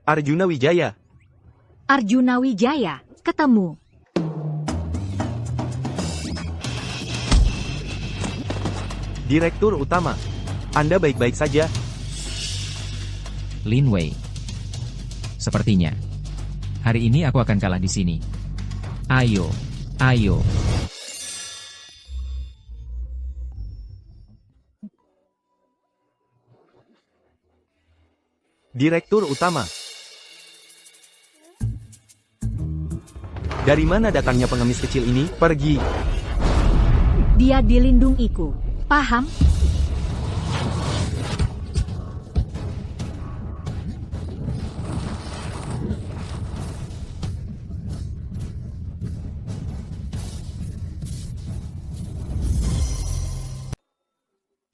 Arjuna Wijaya. Arjuna Wijaya, ketemu. Direktur Utama. Anda baik-baik saja? Lin Wei. Sepertinya. Hari ini aku akan kalah di sini. Ayo, ayo. Direktur Utama. Dari mana datangnya pengemis kecil ini? Pergi. Dia dilindungiku. Paham?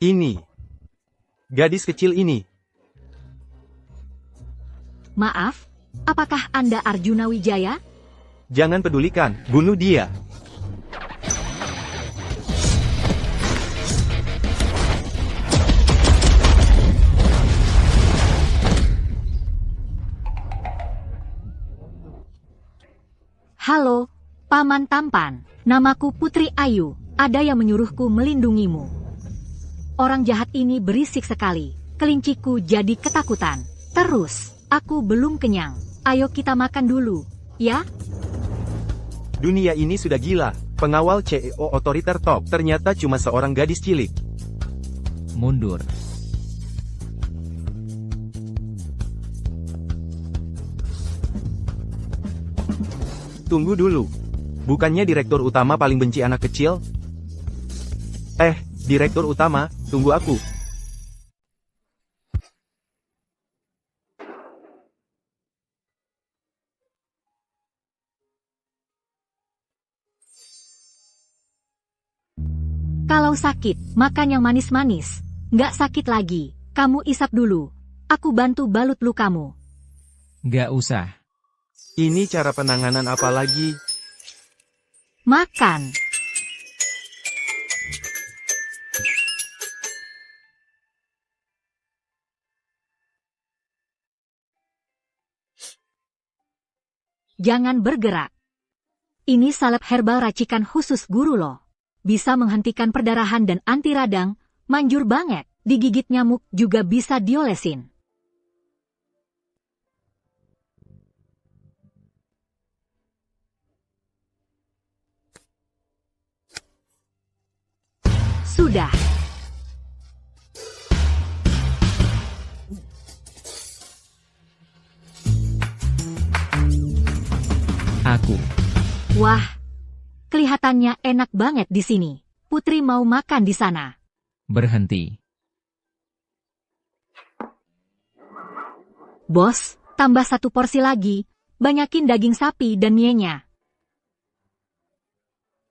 Ini. Gadis kecil ini. Maaf, apakah Anda Arjuna Wijaya? Jangan pedulikan, bunuh dia. Halo, Paman Tampan. Namaku Putri Ayu. Ada yang menyuruhku melindungimu. Orang jahat ini berisik sekali. Kelinciku jadi ketakutan. Terus, aku belum kenyang. Ayo kita makan dulu, ya? Dunia ini sudah gila. Pengawal CEO otoriter top ternyata cuma seorang gadis cilik. Mundur. Tunggu dulu. Bukannya direktur utama paling benci anak kecil? Direktur utama, tunggu aku. Kalau sakit, makan yang manis-manis. Nggak sakit lagi. Kamu isap dulu. Aku bantu balut lukamu. Gak usah. Ini cara penanganan apa lagi? Makan. Jangan bergerak. Ini salep herbal racikan khusus guru loh. Bisa menghentikan perdarahan dan anti radang, manjur banget. Digigit nyamuk juga bisa diolesin. Sudah. Aku. Wah, kelihatannya enak banget di sini. Putri mau makan di sana. Berhenti. Bos, tambah 1 porsi lagi. Banyakin daging sapi dan mienya.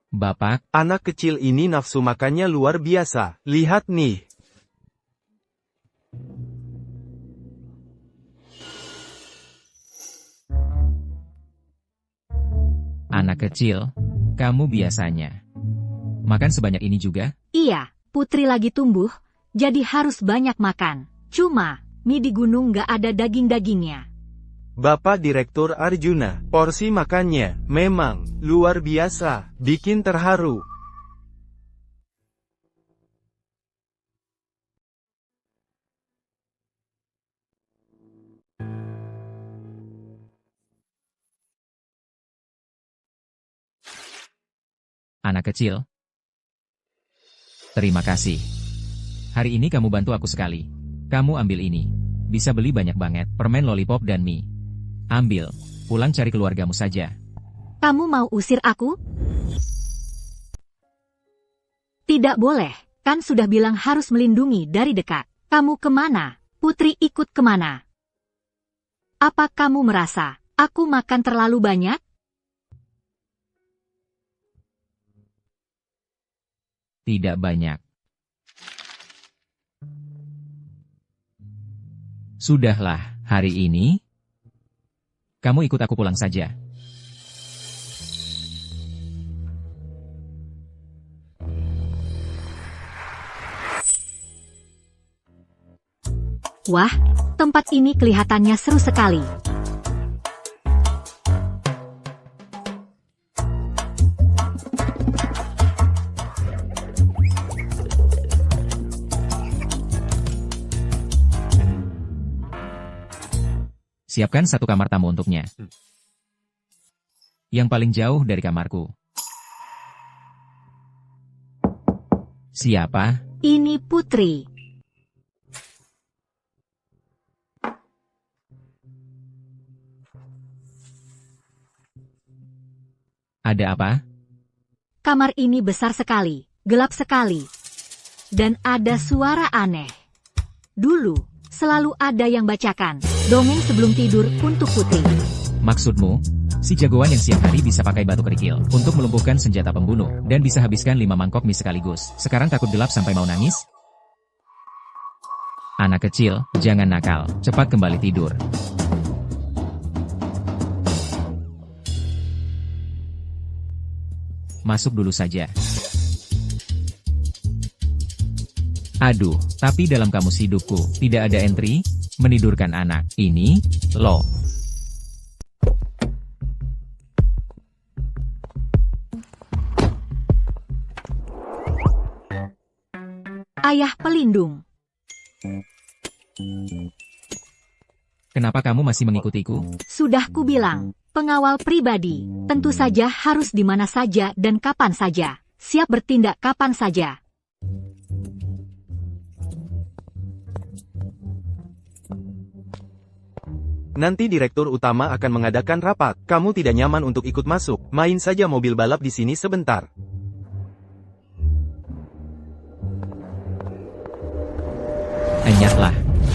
Bapak, Anak kecil ini nafsu makannya luar biasa. Lihat nih. anak kecil, kamu biasanya makan sebanyak ini juga? Iya, Putri lagi tumbuh, jadi harus banyak makan. Cuma, mie di gunung nggak ada daging-dagingnya. Bapak Direktur Arjuna, porsi makannya memang luar biasa, bikin terharu. Anak kecil. Terima kasih. Hari ini kamu bantu aku sekali. Kamu ambil ini. Bisa beli banyak banget, permen lollipop dan mie. Ambil, pulang cari keluargamu saja. Kamu mau usir aku? Tidak boleh, kan sudah bilang harus melindungi dari dekat. Kamu kemana? Putri ikut kemana? Apa kamu merasa aku makan terlalu banyak? Tidak banyak. Sudahlah, hari ini kamu ikut aku pulang saja. Wah, tempat ini kelihatannya seru sekali. Siapkan satu kamar tamu untuknya. Yang paling jauh dari kamarku. Siapa? Ini Putri. Ada apa? Kamar ini besar sekali, gelap sekali. Dan ada suara aneh. Dulu, selalu ada yang bacakan dongeng sebelum tidur untuk Putri. Maksudmu? Si jagoan yang siang hari bisa pakai batu kerikil untuk melumpuhkan senjata pembunuh dan bisa habiskan 5 mangkok mie sekaligus. Sekarang takut gelap sampai mau nangis? Anak kecil, jangan nakal. Cepat kembali tidur. Masuk dulu saja. Aduh, tapi dalam kamus hidupku, tidak ada entry, menidurkan anak. Ini, loh. Ayah pelindung. Kenapa kamu masih mengikutiku? Sudah kubilang, pengawal pribadi, tentu saja harus di mana saja dan kapan saja. Siap bertindak kapan saja. Nanti direktur utama akan mengadakan rapat. Kamu tidak nyaman untuk ikut masuk. Main saja mobil balap di sini sebentar. Enyatlah.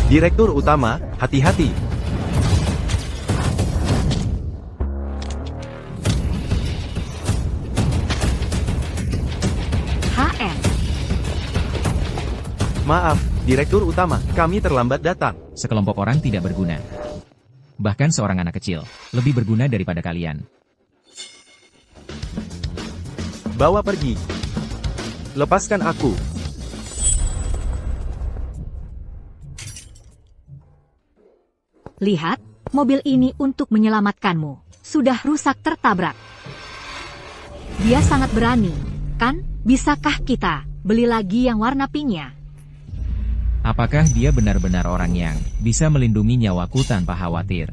Direktur utama, hati-hati. HM. Maaf, direktur utama, kami terlambat datang. Sekelompok orang tidak berguna. Bahkan seorang anak kecil, lebih berguna daripada kalian. Bawa pergi. Lepaskan aku. Lihat, mobil ini untuk menyelamatkanmu. Sudah rusak tertabrak. Dia sangat berani, kan? Bisakah kita beli lagi yang warna pinknya? Apakah dia benar-benar orang yang bisa melindungi nyawaku tanpa khawatir?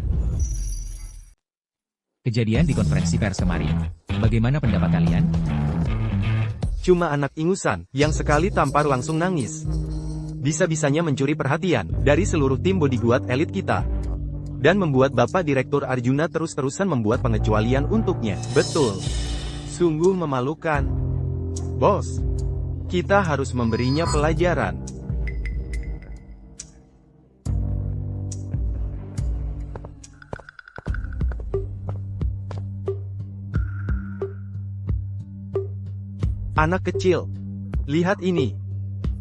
Kejadian di konferensi pers kemarin. Bagaimana pendapat kalian? Cuma anak ingusan, yang sekali tampar langsung nangis. Bisa-bisanya mencuri perhatian dari seluruh tim bodyguard elit kita. Dan membuat Bapak Direktur Arjuna terus-terusan membuat pengecualian untuknya. Betul. Sungguh memalukan. Bos, kita harus memberinya pelajaran. Anak kecil, lihat ini.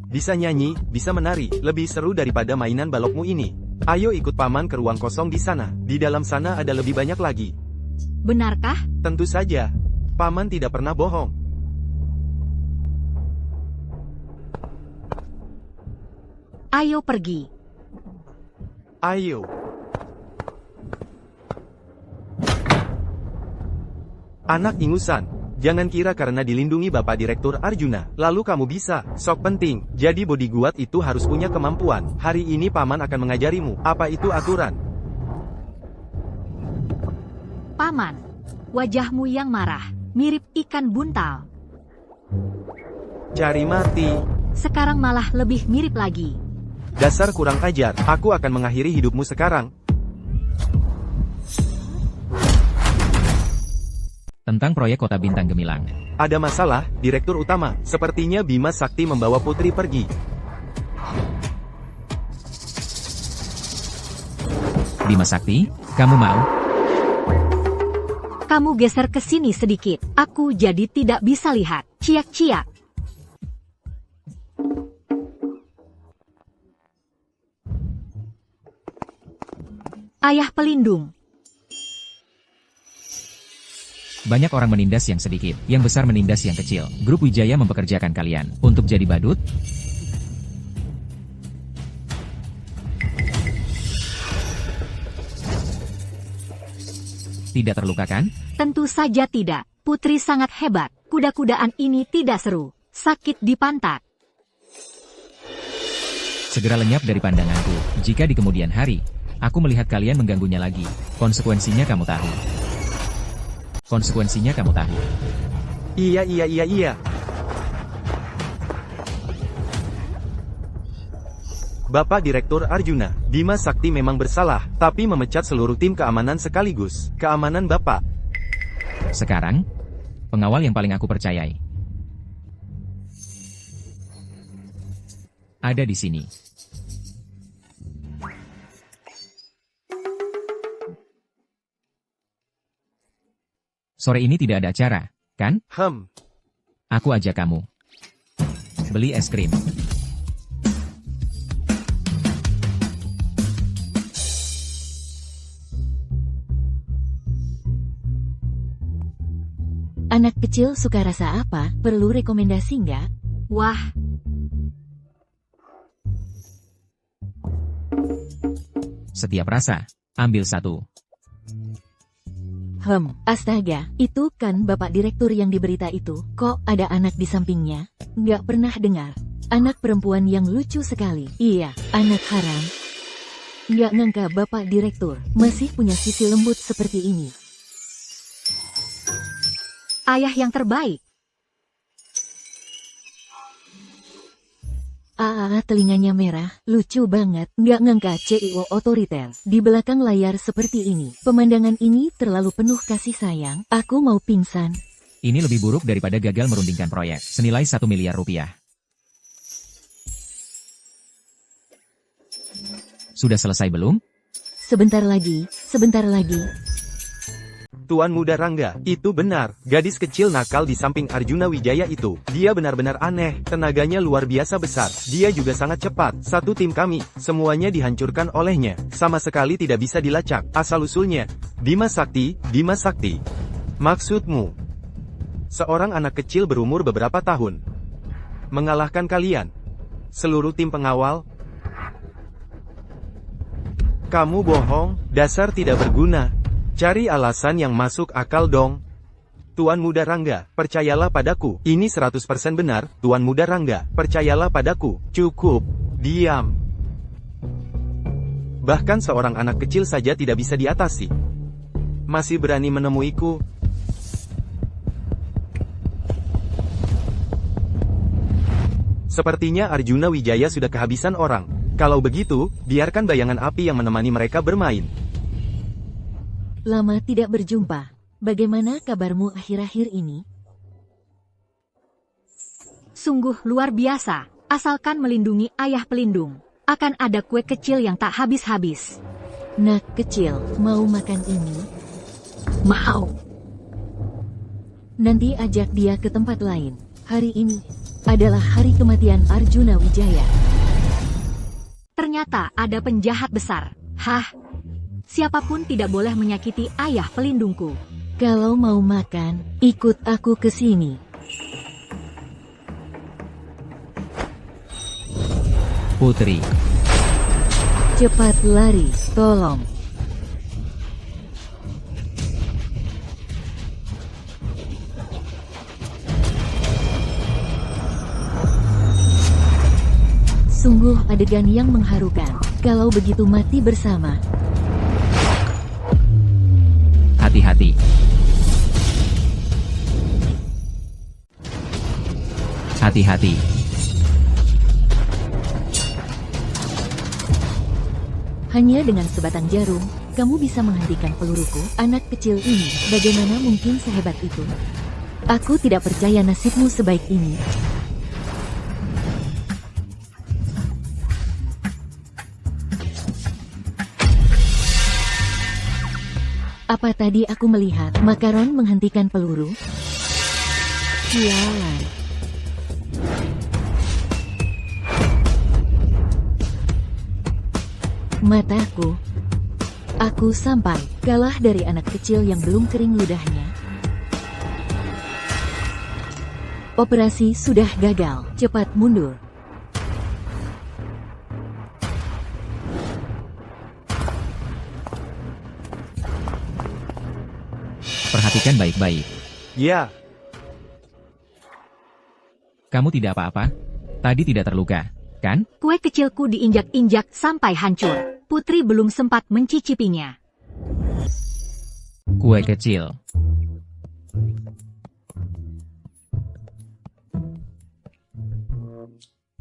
Bisa nyanyi, bisa menari, lebih seru daripada mainan balokmu ini. Ayo ikut paman ke ruang kosong di sana. Di dalam sana ada lebih banyak lagi. Benarkah? Tentu saja. Paman tidak pernah bohong. Ayo pergi. Ayo. Anak ingusan, jangan kira karena dilindungi Bapak Direktur Arjuna, lalu kamu bisa. Sok penting, jadi bodyguard itu harus punya kemampuan. Hari ini paman akan mengajarimu. Apa itu aturan? Paman, wajahmu yang marah, mirip ikan buntal. Cari mati. Sekarang malah lebih mirip lagi. Dasar kurang ajar, aku akan mengakhiri hidupmu sekarang. Tentang proyek Kota Bintang Gemilang. Ada masalah, Direktur Utama. Sepertinya Bima Sakti membawa Putri pergi. Bima Sakti, kamu mau? Kamu geser ke sini sedikit. Aku jadi tidak bisa lihat. Ciak-ciak. Ayah pelindung. Banyak orang menindas yang sedikit, yang besar menindas yang kecil. Grup Wijaya mempekerjakan kalian untuk jadi badut? Tidak terluka kan? Tentu saja tidak. Putri sangat hebat. Kuda-kudaan ini tidak seru. Sakit di pantat. Segera lenyap dari pandanganku. Jika di kemudian hari, aku melihat kalian mengganggunya lagi, konsekuensinya kamu tahu. Konsekuensinya kamu tahu. Iya. Bapak Direktur Arjuna, Bima Sakti memang bersalah, tapi memecat seluruh tim keamanan sekaligus. Keamanan Bapak. Sekarang, pengawal yang paling aku percayai ada di sini. Sore ini tidak ada acara, kan? Aku ajak kamu beli es krim. Anak kecil suka rasa apa? Perlu rekomendasi nggak? Wah, Setiap rasa, ambil satu. Astaga, itu kan Bapak Direktur yang di berita itu. Kok ada anak di sampingnya? Nggak pernah dengar. Anak perempuan yang lucu sekali. Iya, anak haram. Nggak nyangka Bapak Direktur masih punya sisi lembut seperti ini. ayah yang terbaik. Telinganya merah, lucu banget, nggak ngangka CEO otoriter. Di belakang layar seperti ini, pemandangan ini terlalu penuh kasih sayang, aku mau pingsan. Ini lebih buruk daripada gagal merundingkan proyek, senilai 1 miliar rupiah. Sudah selesai belum? Sebentar lagi. Tuan Muda Rangga, itu benar. Gadis kecil nakal di samping Arjuna Wijaya itu. Dia benar-benar aneh. Tenaganya luar biasa besar. Dia juga sangat cepat. Satu tim kami, semuanya dihancurkan olehnya. Sama sekali tidak bisa dilacak. Asal-usulnya, Bima Sakti. Maksudmu? Seorang anak kecil berumur beberapa tahun mengalahkan kalian. Seluruh tim pengawal. Kamu bohong, dasar tidak berguna. Cari alasan yang masuk akal dong. Tuan Muda Rangga, percayalah padaku. Ini 100% benar, Tuan Muda Rangga. Percayalah padaku. Cukup. Diam. Bahkan seorang anak kecil saja tidak bisa diatasi. Masih berani menemuiku. Sepertinya Arjuna Wijaya sudah kehabisan orang. Kalau begitu, biarkan bayangan api yang menemani mereka bermain. Lama tidak berjumpa. Bagaimana kabarmu akhir-akhir ini? Sungguh luar biasa. Asalkan melindungi ayah pelindung, akan ada kue kecil yang tak habis-habis. Nak kecil, mau makan ini? Mau. Nanti ajak dia ke tempat lain. Hari ini adalah hari kematian Arjuna Wijaya. Ternyata ada penjahat besar. Siapapun tidak boleh menyakiti ayah pelindungku. Kalau mau makan, ikut aku ke sini. Putri, Cepat lari, tolong. Sungguh adegan yang mengharukan. Kalau begitu mati bersama. hati-hati. Hati-hati. Hanya dengan sebatang jarum, kamu bisa menghentikan peluruku. Anak kecil ini, bagaimana mungkin sehebat itu? Aku tidak percaya nasibmu sebaik ini. Apa tadi aku melihat Makaron menghentikan peluru? Sialan. Mataku. Aku sampai kalah dari anak kecil yang belum kering ludahnya. Operasi sudah gagal. Cepat mundur. Perhatikan baik-baik. Ya, Kamu tidak apa-apa? Tadi tidak terluka, kan? Kue kecilku diinjak-injak sampai hancur. Putri belum sempat mencicipinya. Kue kecil.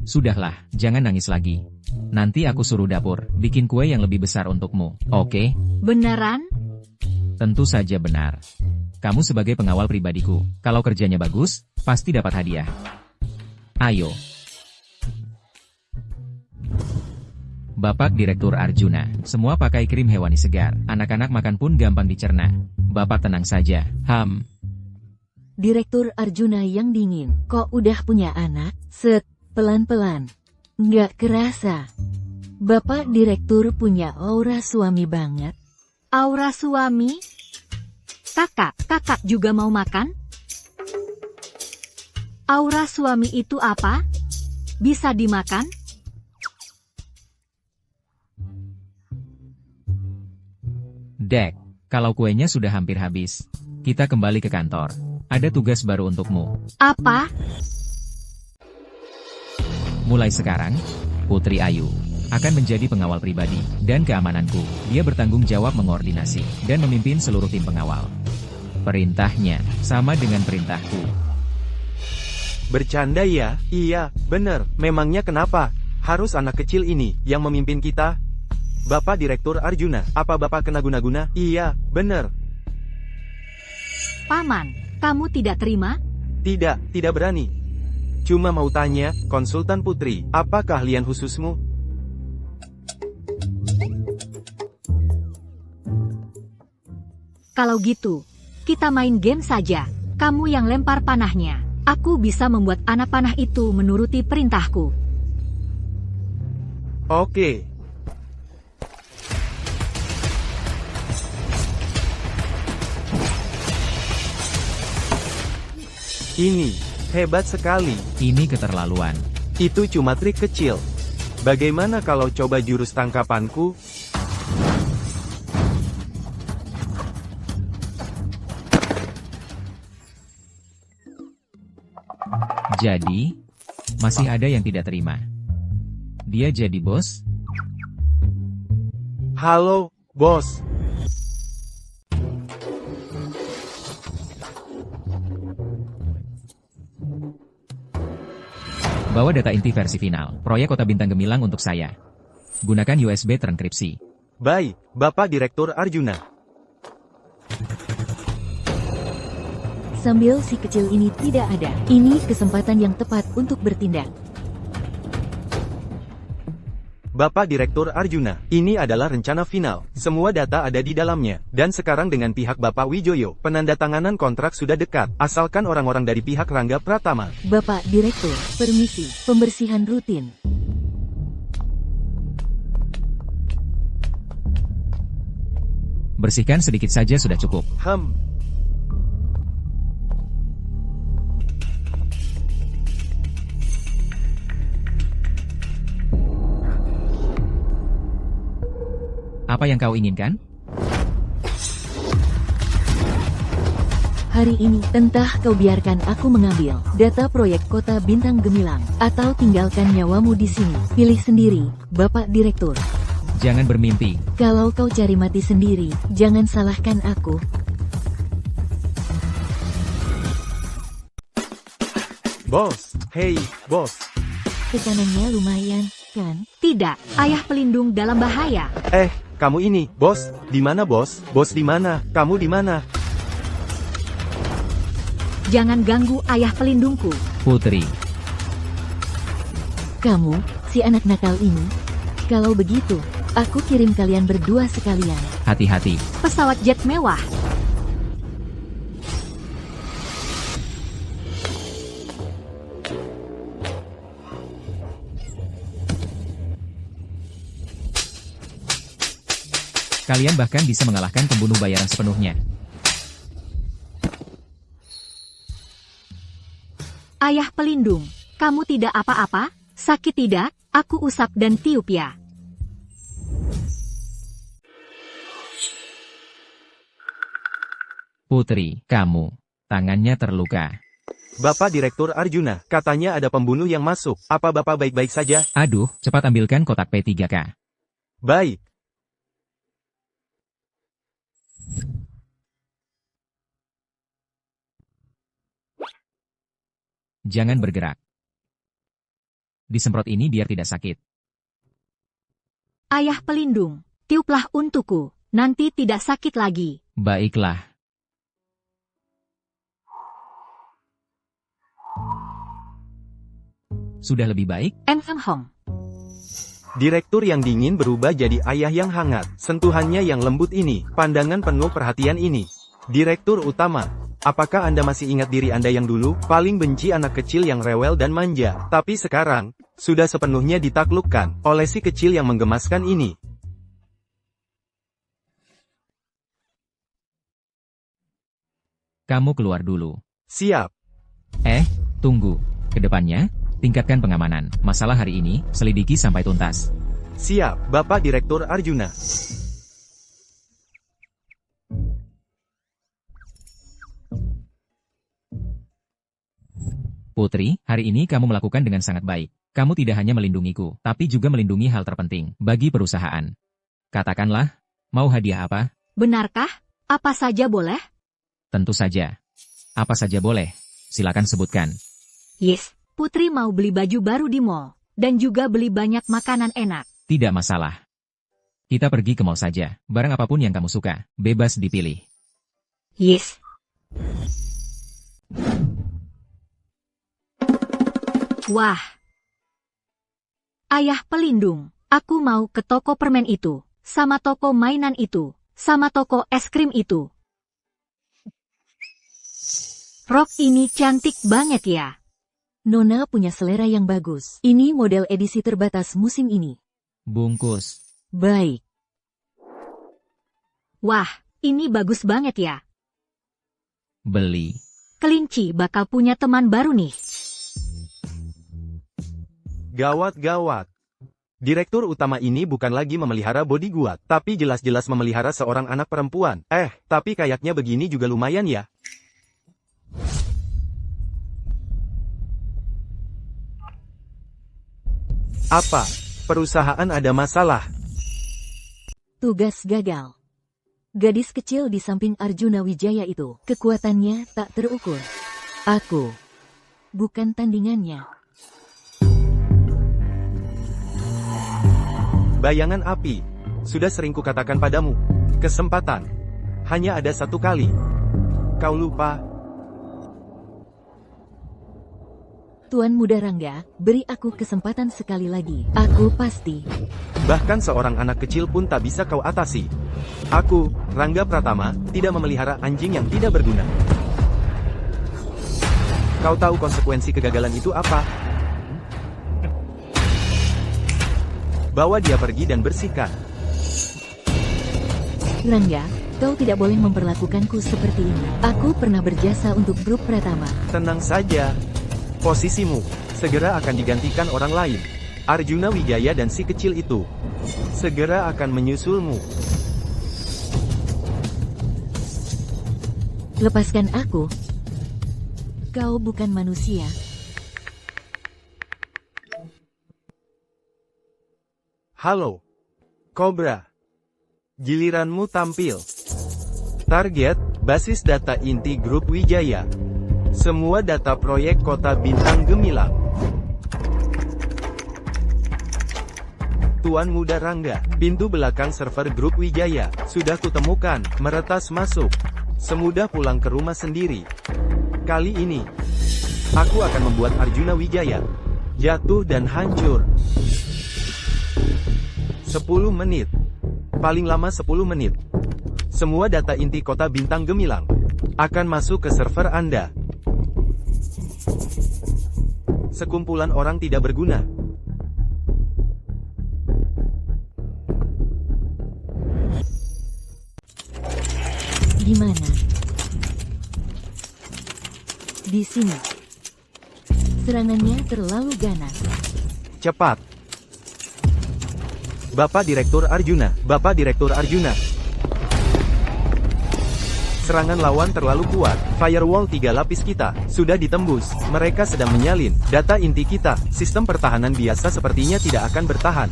Sudahlah, jangan nangis lagi. Nanti aku suruh dapur, bikin kue yang lebih besar untukmu, oke? Beneran? Tentu saja benar. Kamu sebagai pengawal pribadiku, kalau kerjanya bagus, pasti dapat hadiah. Ayo. Bapak Direktur Arjuna, semua pakai krim hewani segar. Anak-anak makan pun gampang dicerna. Bapak tenang saja. Direktur Arjuna yang dingin. Kok udah punya anak? Set, pelan-pelan. Nggak kerasa. Bapak Direktur punya aura suami banget. Aura suami? Kakak juga mau makan? Aura suami itu apa? Bisa dimakan? Dek, kalau kuenya sudah hampir habis, kita kembali ke kantor. Ada tugas baru untukmu. Apa? Mulai sekarang, Putri Ayu akan menjadi pengawal pribadi dan keamananku. Dia bertanggung jawab mengordinasi dan memimpin seluruh tim pengawal. Perintahnya sama dengan perintahku. bercanda ya? Iya, bener. Memangnya kenapa? Harus anak kecil ini yang memimpin kita? Bapak Direktur Arjuna, apa Bapak kena guna-guna? Iya, bener. Paman, kamu tidak terima? Tidak berani. Cuma mau tanya, konsultan Putri, apa keahlian khususmu? Kalau gitu, kita main game saja. Kamu yang lempar panahnya. Aku bisa membuat anak panah itu menuruti perintahku. Oke. Ini hebat sekali. Ini keterlaluan. Itu cuma trik kecil. Bagaimana kalau coba jurus tangkapanku? Jadi, masih ada yang tidak terima. Dia jadi bos? Halo, bos. Bawa data inti versi final, proyek Kota Bintang Gemilang untuk saya. Gunakan USB terenkripsi. Baik, Bapak Direktur Arjuna. Sambil si kecil ini tidak ada, ini kesempatan yang tepat untuk bertindak. Bapak Direktur Arjuna, ini adalah rencana final. Semua data ada di dalamnya. Dan sekarang dengan pihak Bapak Wijoyo, penandatanganan kontrak sudah dekat. Asalkan orang-orang dari pihak Rangga Pratama. Bapak Direktur, permisi, pembersihan rutin. Bersihkan sedikit saja sudah cukup. Apa yang kau inginkan? Hari ini, entah kau biarkan aku mengambil data proyek Kota Bintang Gemilang, atau tinggalkan nyawamu di sini. Pilih sendiri, Bapak Direktur. Jangan bermimpi. Kalau kau cari mati sendiri, jangan salahkan aku. Bos, hey, bos. Tekanannya lumayan, kan? Tidak, ayah pelindung dalam bahaya. Kamu ini, bos, di mana bos? Bos di mana? Kamu di mana? Jangan ganggu ayah pelindungku. Putri, Kamu, si anak nakal ini. Kalau begitu, aku kirim kalian berdua sekalian. hati-hati. Pesawat jet mewah. Kalian bahkan bisa mengalahkan pembunuh bayaran sepenuhnya. Ayah pelindung, kamu tidak apa-apa? Sakit tidak? Aku usap dan tiup ya. Putri, kamu. Tangannya terluka. Bapak Direktur Arjuna, katanya ada pembunuh yang masuk. Apa Bapak baik-baik saja? Aduh, cepat ambilkan kotak P3K. Baik. Jangan bergerak. Disemprot ini biar tidak sakit. Ayah pelindung, tiuplah untukku, nanti tidak sakit lagi. Baiklah. Sudah lebih baik? Hong. Direktur yang dingin berubah jadi ayah yang hangat. Sentuhannya yang lembut ini, pandangan penuh perhatian ini. Direktur utama, apakah Anda masih ingat diri Anda yang dulu? Paling benci anak kecil yang rewel dan manja. Tapi sekarang, sudah sepenuhnya ditaklukkan oleh si kecil yang menggemaskan ini. Kamu keluar dulu. Siap. Tunggu. Kedepannya, tingkatkan pengamanan. Masalah hari ini, selidiki sampai tuntas. Siap, Bapak Direktur Arjuna. Putri, hari ini kamu melakukan dengan sangat baik. Kamu tidak hanya melindungiku, tapi juga melindungi hal terpenting bagi perusahaan. Katakanlah, mau hadiah apa? Benarkah? Apa saja boleh? Tentu saja. Apa saja boleh. Silakan sebutkan. Yes, Putri mau beli baju baru di mall. Dan juga beli banyak makanan enak. Tidak masalah. Kita pergi ke mall saja. Barang apapun yang kamu suka, bebas dipilih. Yes. Wah. Ayah pelindung, aku mau ke toko permen itu, sama toko mainan itu, sama toko es krim itu. Rok ini cantik banget ya. Nona punya selera yang bagus. Ini model edisi terbatas musim ini. Bungkus. Baik. Wah, ini bagus banget ya. Beli. Kelinci bakal punya teman baru nih. Gawat-gawat. Direktur utama ini bukan lagi memelihara bodyguard, tapi jelas-jelas memelihara seorang anak perempuan. Tapi kayaknya begini juga lumayan ya. Apa? Perusahaan ada masalah? Tugas gagal. Gadis kecil di samping Arjuna Wijaya itu, kekuatannya tak terukur. Aku bukan tandingannya. Bayangan api. Sudah sering kukatakan padamu. Kesempatan. Hanya ada satu kali. Kau lupa? Tuan Muda Rangga, beri aku kesempatan sekali lagi. Aku pasti. Bahkan seorang anak kecil pun tak bisa kau atasi. Aku, Rangga Pratama, tidak memelihara anjing yang tidak berguna. Kau tahu konsekuensi kegagalan itu apa? Bawa dia pergi dan bersihkan. Rangga, kau tidak boleh memperlakukanku seperti ini. Aku pernah berjasa untuk grup Pratama. Tenang saja. Posisimu segera akan digantikan orang lain. Arjuna Wijaya dan si kecil itu segera akan menyusulmu. Lepaskan aku. Kau bukan manusia. Halo, Cobra. Giliranmu tampil. Target, basis data inti grup Wijaya. Semua data proyek Kota Bintang Gemilang. Tuan Muda Rangga, pintu belakang server grup Wijaya sudah kutemukan, meretas masuk. Semudah pulang ke rumah sendiri. Kali ini, aku akan membuat Arjuna Wijaya jatuh dan hancur. 10 menit. Paling lama 10 menit. Semua data inti Kota Bintang Gemilang akan masuk ke server Anda. Sekumpulan orang tidak berguna. Gimana? Di sini. Serangannya terlalu ganas. Cepat. Bapak Direktur Arjuna, Bapak Direktur Arjuna. Serangan lawan terlalu kuat. Firewall 3 lapis kita sudah ditembus. Mereka sedang menyalin data inti kita. Sistem pertahanan biasa sepertinya tidak akan bertahan.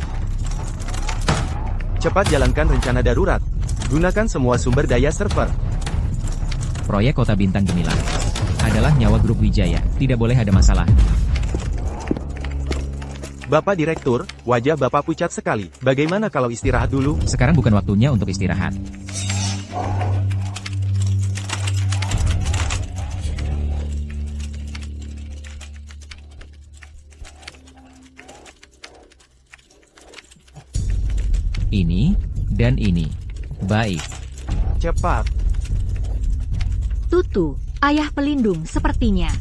Cepat jalankan rencana darurat. Gunakan semua sumber daya server. Proyek Kota Bintang Gemilang adalah nyawa grup Wijaya. Tidak boleh ada masalah. Bapak Direktur, wajah Bapak pucat sekali. Bagaimana kalau istirahat dulu? Sekarang bukan waktunya untuk istirahat. Ini, dan ini. Baik. Cepat. Tutu, ayah pelindung sepertinya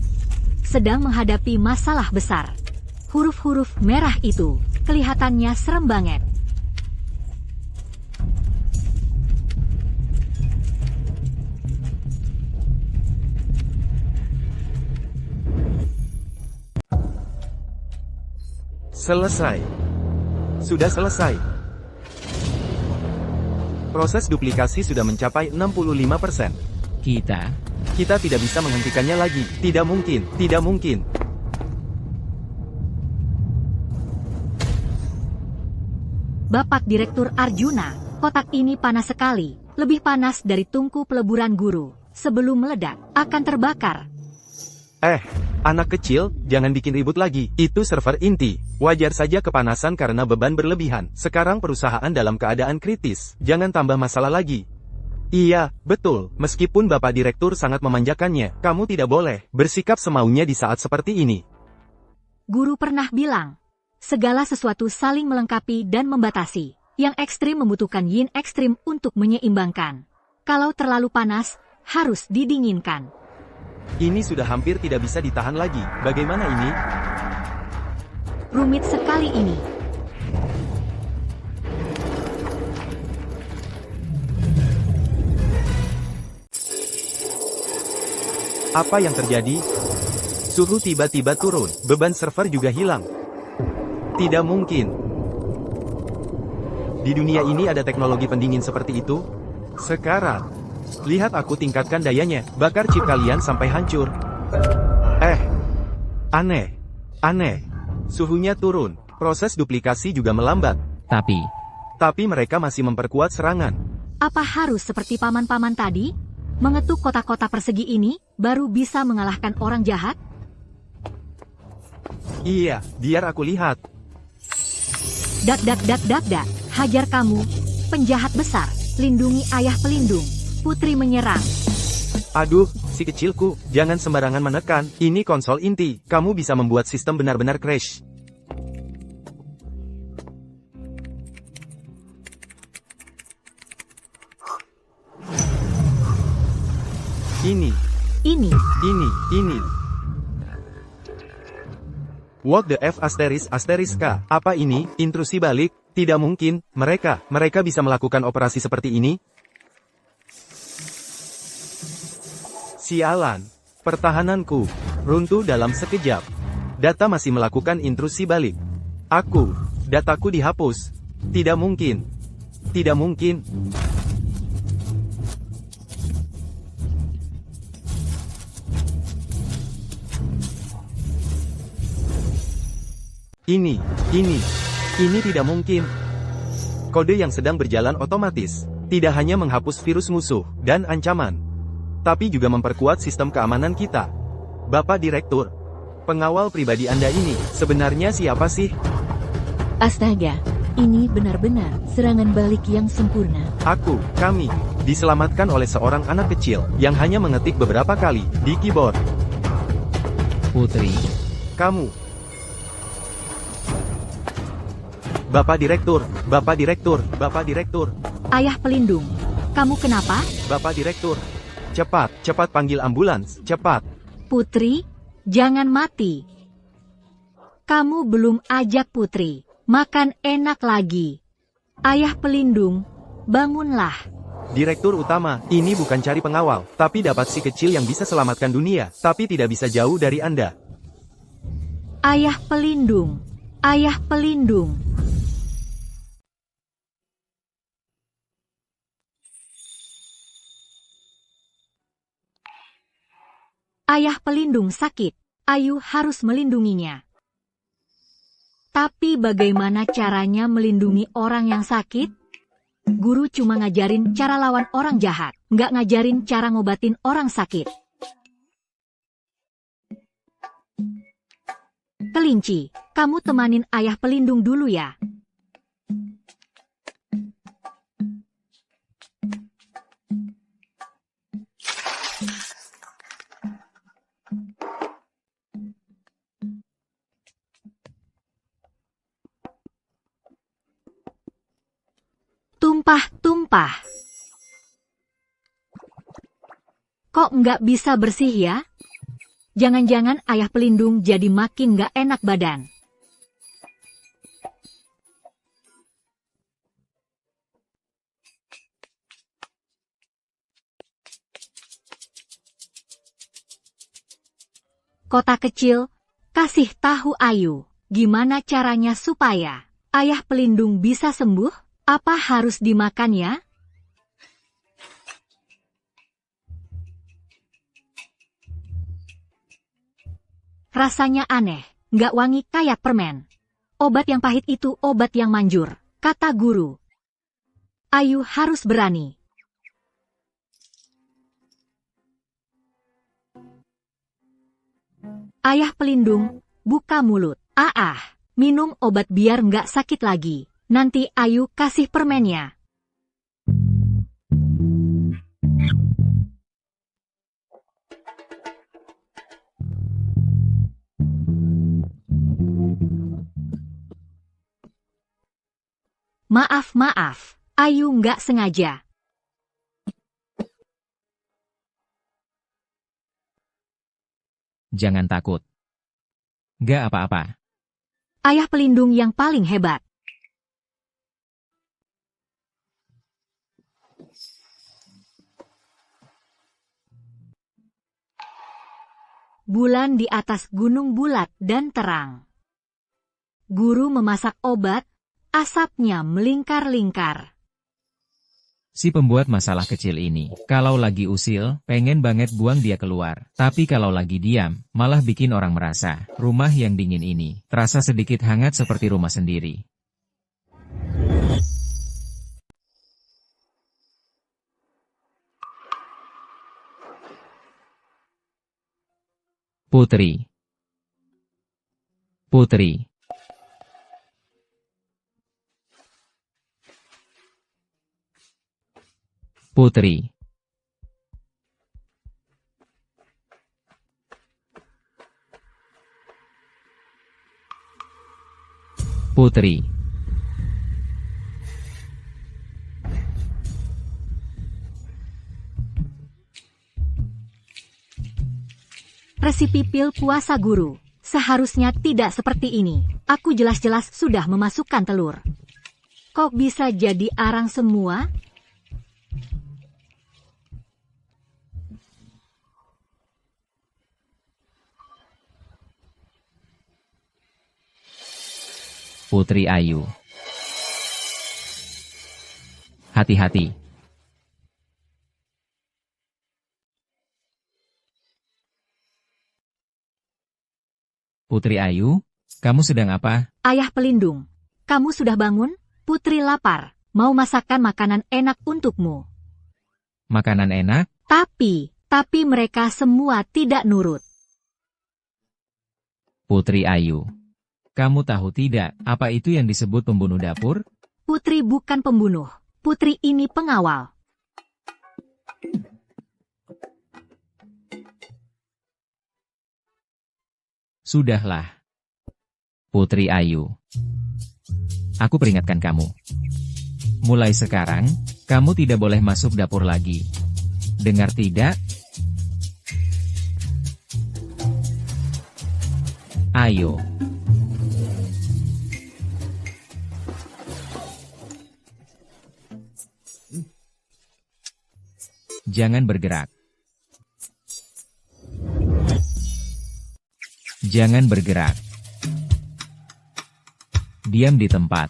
sedang menghadapi masalah besar. Huruf-huruf merah itu kelihatannya serem banget. Selesai. Sudah selesai. Proses duplikasi sudah mencapai 65%. Kita tidak bisa menghentikannya lagi. Tidak mungkin, tidak mungkin. Bapak Direktur Arjuna, kotak ini panas sekali. Lebih panas dari tungku peleburan guru. Sebelum meledak, akan terbakar. Anak kecil, jangan bikin ribut lagi. Itu server inti. Wajar saja kepanasan karena beban berlebihan. Sekarang perusahaan dalam keadaan kritis. Jangan tambah masalah lagi. Iya, betul. Meskipun Bapak Direktur sangat memanjakannya, kamu tidak boleh bersikap semaunya di saat seperti ini. Guru pernah bilang, segala sesuatu saling melengkapi dan membatasi. Yang ekstrim membutuhkan yin ekstrim untuk menyeimbangkan. Kalau terlalu panas, harus didinginkan. Ini sudah hampir tidak bisa ditahan lagi. Bagaimana ini? Rumit sekali ini. Apa yang terjadi? Suhu tiba-tiba turun. Beban server juga hilang. Tidak mungkin. Di dunia ini ada teknologi pendingin seperti itu? Sekarang, lihat aku tingkatkan dayanya. Bakar chip kalian sampai hancur. Aneh. Suhunya turun. Proses duplikasi juga melambat. Tapi mereka masih memperkuat serangan. Apa harus seperti paman-paman tadi? Mengetuk kotak-kotak persegi ini, baru bisa mengalahkan orang jahat? Iya, biar aku lihat. Dak. Hajar kamu, penjahat besar. Lindungi ayah pelindung. Putri menyerang. Aduh, si kecilku, jangan sembarangan menekan. Ini konsol inti. Kamu bisa membuat sistem benar-benar crash. Ini. What the F asterisk K? Apa ini? Intrusi balik? Tidak mungkin. Mereka bisa melakukan operasi seperti ini? Sialan. Pertahananku runtuh dalam sekejap. Data masih melakukan intrusi balik. Dataku dihapus. Tidak mungkin. Ini tidak mungkin. Kode yang sedang berjalan otomatis, tidak hanya menghapus virus musuh dan ancaman, tapi juga memperkuat sistem keamanan kita. Bapak Direktur, pengawal pribadi Anda ini, sebenarnya siapa sih? Astaga, ini benar-benar serangan balik yang sempurna. Kami, diselamatkan oleh seorang anak kecil, yang hanya mengetik beberapa kali, di keyboard. Putri. Kamu. Bapak Direktur. Ayah pelindung, kamu kenapa? Bapak Direktur. Cepat panggil ambulans, cepat. Putri, jangan mati. Kamu belum ajak Putri makan enak lagi. Ayah pelindung, bangunlah. Direktur utama, ini bukan cari pengawal, tapi dapat si kecil yang bisa selamatkan dunia, tapi tidak bisa jauh dari Anda. Ayah pelindung. Ayah pelindung sakit. Ayu harus melindunginya. Tapi bagaimana caranya melindungi orang yang sakit? Guru cuma ngajarin cara lawan orang jahat, nggak ngajarin cara ngobatin orang sakit. Kelinci, kamu temanin ayah pelindung dulu ya. Tumpah-tumpah. Kok nggak bisa bersih ya? Jangan-jangan ayah pelindung jadi makin nggak enak badan. Kota kecil, kasih tahu Ayu, gimana caranya supaya ayah pelindung bisa sembuh? Apa harus dimakan ya? Rasanya aneh, nggak wangi kayak permen. Obat yang pahit itu obat yang manjur, kata guru. Ayu harus berani. Ayah pelindung, buka mulut. Minum obat biar nggak sakit lagi. Nanti Ayu kasih permennya. Maaf, Ayu nggak sengaja. Jangan takut. Gak apa-apa. Ayah pelindung yang paling hebat. Bulan di atas gunung bulat dan terang. Guru memasak obat, asapnya melingkar-lingkar. Si pembuat masalah kecil ini, kalau lagi usil, pengen banget buang dia keluar. Tapi kalau lagi diam, malah bikin orang merasa, rumah yang dingin ini, terasa sedikit hangat seperti rumah sendiri. Putri. Putri. Putri. Putri. Resipi pil puasa guru. Seharusnya tidak seperti ini. Aku jelas-jelas sudah memasukkan telur. Kok bisa jadi arang semua? Putri Ayu. Hati-hati. Putri Ayu, kamu sedang apa? Ayah pelindung, kamu sudah bangun? Putri lapar, mau masakan makanan enak untukmu. Makanan enak? Tapi mereka semua tidak nurut. Putri Ayu. Kamu tahu tidak, apa itu yang disebut pembunuh dapur? Putri bukan pembunuh, Putri ini pengawal. Sudahlah. Putri Ayu. Aku peringatkan kamu. Mulai sekarang, kamu tidak boleh masuk dapur lagi. Dengar tidak? Ayo. Jangan bergerak. Jangan bergerak. Diam di tempat.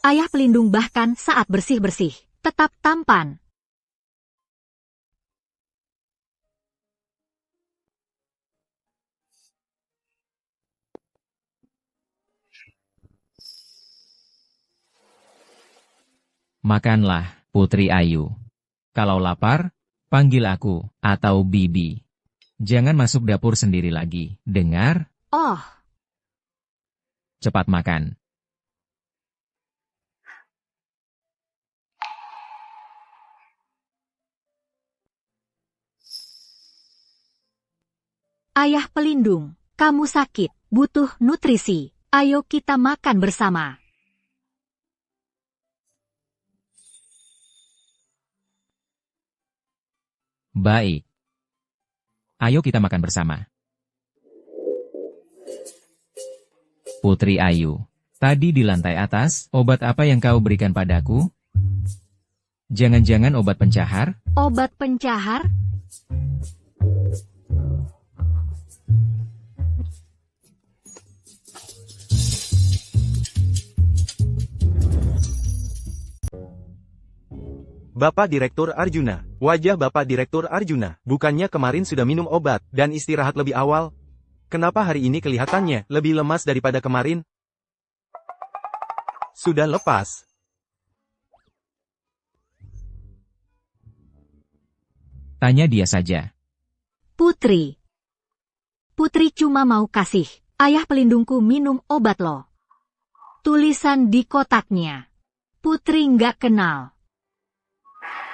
Ayah pelindung bahkan saat bersih-bersih, tetap tampan. Makanlah, Putri Ayu. Kalau lapar, panggil aku, atau Bibi. Jangan masuk dapur sendiri lagi, dengar? Oh, Cepat makan. ayah pelindung, kamu sakit, butuh nutrisi. Ayo kita makan bersama. Baik. Ayo kita makan bersama. Putri Ayu, tadi di lantai atas, obat apa yang kau berikan padaku? Jangan-jangan obat pencahar? Obat pencahar? Bapak Direktur Arjuna, wajah Bapak Direktur Arjuna, bukannya kemarin sudah minum obat dan istirahat lebih awal? Kenapa hari ini kelihatannya lebih lemas daripada kemarin? Sudah lepas. Tanya dia saja. Putri. Putri cuma mau kasih ayah pelindungku minum obat lo. Tulisan di kotaknya. Putri nggak kenal.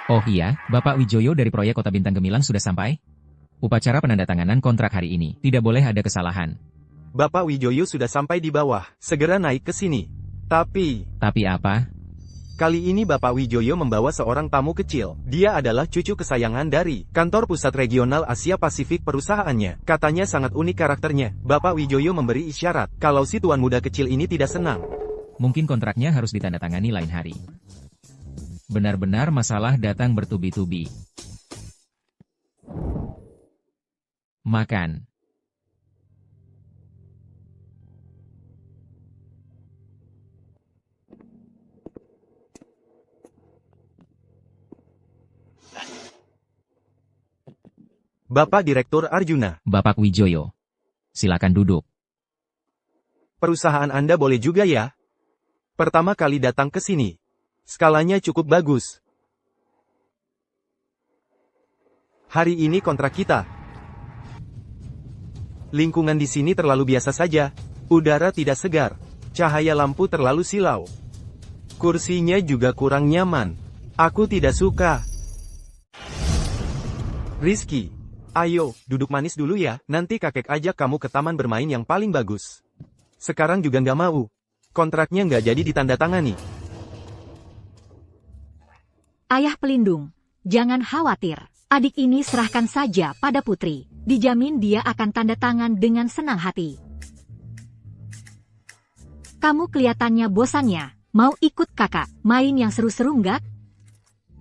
Oh iya, Bapak Wijoyo dari proyek Kota Bintang Gemilang sudah sampai? Upacara penandatanganan kontrak hari ini, tidak boleh ada kesalahan. Bapak Wijoyo sudah sampai di bawah, segera naik ke sini. Tapi apa? kali ini Bapak Wijoyo membawa seorang tamu kecil. Dia adalah cucu kesayangan dari kantor pusat regional Asia Pasifik perusahaannya. Katanya sangat unik karakternya. Bapak Wijoyo memberi isyarat kalau si tuan muda kecil ini tidak senang. Mungkin kontraknya harus ditandatangani lain hari. Benar-benar masalah datang bertubi-tubi. Makan. Bapak Direktur Arjuna, Bapak Wijoyo. Silakan duduk. perusahaan Anda boleh juga ya? Pertama kali datang ke sini. Skalanya cukup bagus. Hari ini kontrak kita. Lingkungan di sini terlalu biasa saja. Udara tidak segar. Cahaya lampu terlalu silau. Kursinya juga kurang nyaman. Aku tidak suka. Rizky, ayo, duduk manis dulu ya. Nanti kakek ajak kamu ke taman bermain yang paling bagus. Sekarang juga nggak mau. Kontraknya nggak jadi ditandatangani. Ayah pelindung, jangan khawatir. Adik ini serahkan saja pada Putri. Dijamin dia akan tanda tangan dengan senang hati. Kamu kelihatannya bosannya. Mau ikut kakak main yang seru-seru nggak?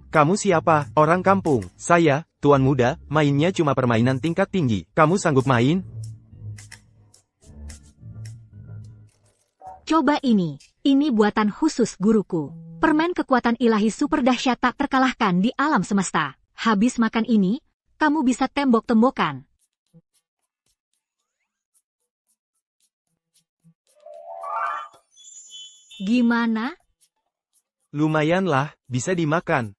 Kamu siapa? Orang kampung. Saya, tuan muda, mainnya cuma permainan tingkat tinggi. Kamu sanggup main? Coba ini. Ini buatan khusus guruku. Permen kekuatan ilahi super dahsyat tak terkalahkan di alam semesta. Habis makan ini, kamu bisa tembok-tembokan. Gimana? Lumayanlah, bisa dimakan.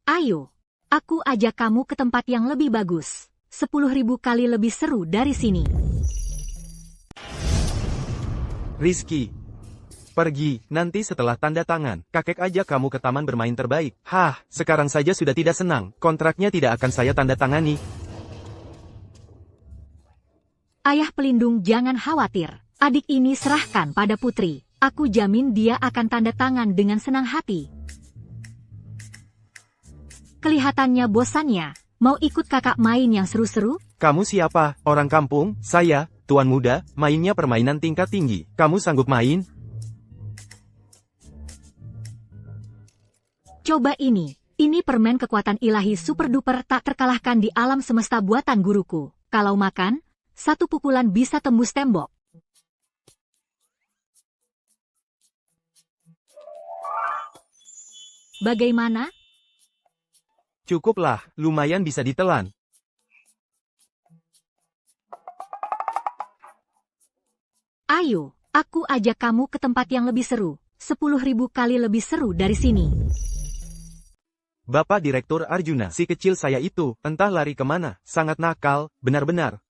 Ayo, aku ajak kamu ke tempat yang lebih bagus. 10.000 kali lebih seru dari sini. Rizky, pergi, nanti setelah tanda tangan, kakek ajak kamu ke taman bermain terbaik. Hah, sekarang saja sudah tidak senang, kontraknya tidak akan saya tanda tangani. Ayah pelindung jangan khawatir, adik ini serahkan pada Putri. Aku jamin dia akan tanda tangan dengan senang hati. Kelihatannya bosannya, mau ikut kakak main yang seru-seru? Kamu siapa? Orang kampung? Saya, tuan muda, mainnya permainan tingkat tinggi. Kamu sanggup main? Coba ini permen kekuatan ilahi super duper tak terkalahkan di alam semesta buatan guruku. Kalau makan, satu pukulan bisa tembus tembok. Bagaimana? Cukuplah, lumayan bisa ditelan. Ayo, aku ajak kamu ke tempat yang lebih seru. 10.000 kali lebih seru dari sini. Bapak Direktur Arjuna, si kecil saya itu, entah lari kemana, sangat nakal, benar-benar.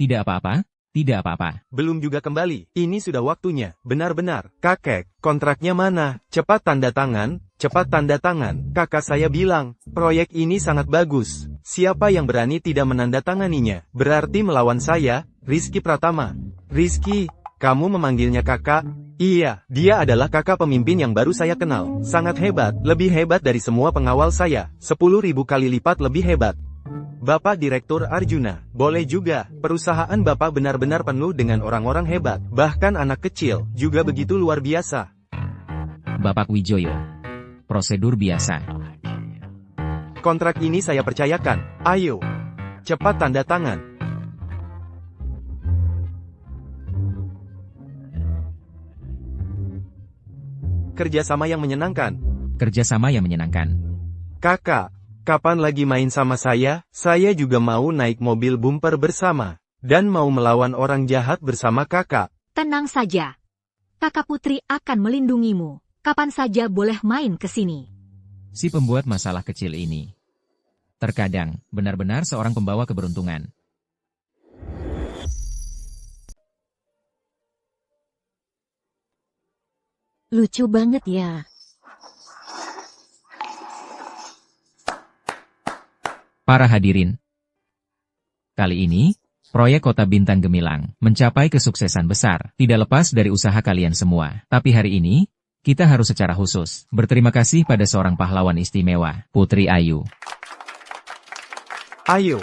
Tidak apa-apa, tidak apa-apa. Belum juga kembali, ini sudah waktunya, benar-benar. Kakek, kontraknya mana? Cepat tanda tangan, cepat tanda tangan. Kakak saya bilang, proyek ini sangat bagus. Siapa yang berani tidak menandatanganinya? Berarti melawan saya, Rizky Pratama. Rizky, kamu memanggilnya kakak? Iya, dia adalah kakak pemimpin yang baru saya kenal. Sangat hebat, lebih hebat dari semua pengawal saya. 10.000 kali lipat lebih hebat. Bapak Direktur Arjuna, boleh juga, perusahaan Bapak benar-benar penuh dengan orang-orang hebat. Bahkan anak kecil, juga begitu luar biasa. Bapak Wijoyo. Prosedur biasa. Kontrak ini saya percayakan. Ayo, cepat tanda tangan. Kerjasama yang menyenangkan. Kerjasama yang menyenangkan. Kakak, kapan lagi main sama saya? Saya juga mau naik mobil bumper bersama. Dan mau melawan orang jahat bersama kakak. Tenang saja. Kakak Putri akan melindungimu. Kapan saja boleh main ke sini. Si pembuat masalah kecil ini. Terkadang, benar-benar seorang pembawa keberuntungan. Lucu banget ya. Para hadirin. Kali ini, proyek Kota Bintang Gemilang mencapai kesuksesan besar, tidak lepas dari usaha kalian semua. Tapi hari ini, kita harus secara khusus berterima kasih pada seorang pahlawan istimewa, Putri Ayu. Ayo.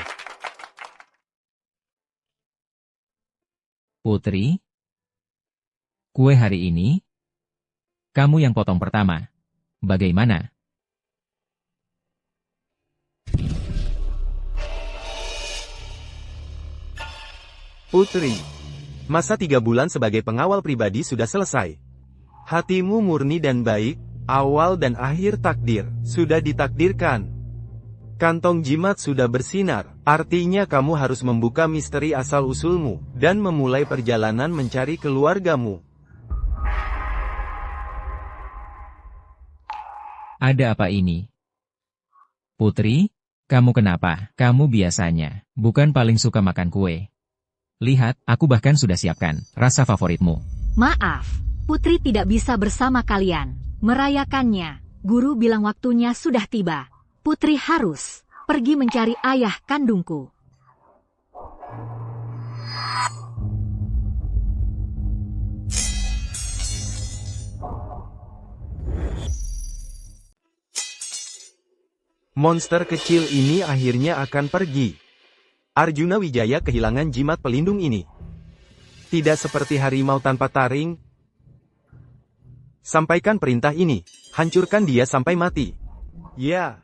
Putri, kue hari ini, kamu yang potong pertama. Bagaimana? Putri, masa 3 bulan sebagai pengawal pribadi sudah selesai. Hatimu murni dan baik, awal dan akhir takdir, sudah ditakdirkan. Kantong jimat sudah bersinar, artinya kamu harus membuka misteri asal-usulmu, dan memulai perjalanan mencari keluargamu. Ada apa ini? Putri, kamu kenapa? Kamu biasanya bukan paling suka makan kue. Lihat, aku bahkan sudah siapkan rasa favoritmu. Maaf, Putri tidak bisa bersama kalian merayakannya. Guru bilang waktunya sudah tiba. Putri harus pergi mencari ayah kandungku. Monster kecil ini akhirnya akan pergi. Arjuna Wijaya kehilangan jimat pelindung ini. Tidak seperti harimau tanpa taring. Sampaikan perintah ini. Hancurkan dia sampai mati. Ya.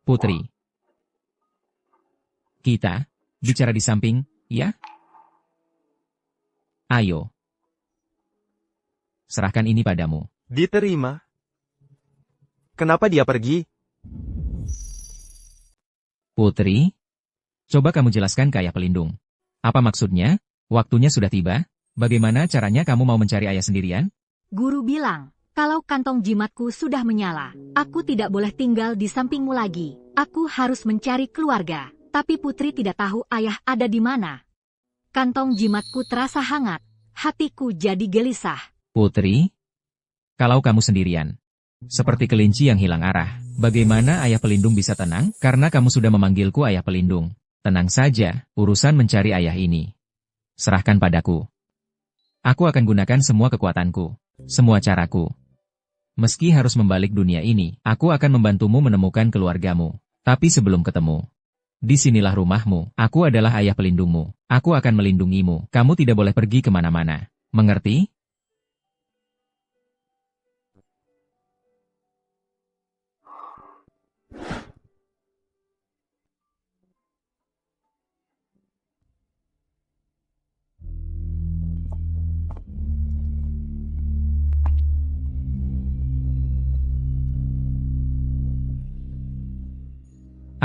Putri. Kita bicara di samping, ya? Ayo. Serahkan ini padamu. Diterima. Kenapa dia pergi? Putri, coba kamu jelaskan ke ayah pelindung. Apa maksudnya? Waktunya sudah tiba? Bagaimana caranya kamu mau mencari ayah sendirian? Guru bilang, kalau kantong jimatku sudah menyala, aku tidak boleh tinggal di sampingmu lagi. Aku harus mencari keluarga. Tapi Putri tidak tahu ayah ada di mana. Kantong jimatku terasa hangat. Hatiku jadi gelisah. Putri, kalau kamu sendirian, seperti kelinci yang hilang arah, bagaimana ayah pelindung bisa tenang? Karena kamu sudah memanggilku ayah pelindung. Tenang saja, urusan mencari ayah ini. Serahkan padaku. Aku akan gunakan semua kekuatanku, semua caraku. Meski harus membalik dunia ini, aku akan membantumu menemukan keluargamu. Tapi sebelum ketemu, disinilah rumahmu. Aku adalah ayah pelindungmu. Aku akan melindungimu. Kamu tidak boleh pergi kemana-mana. Mengerti?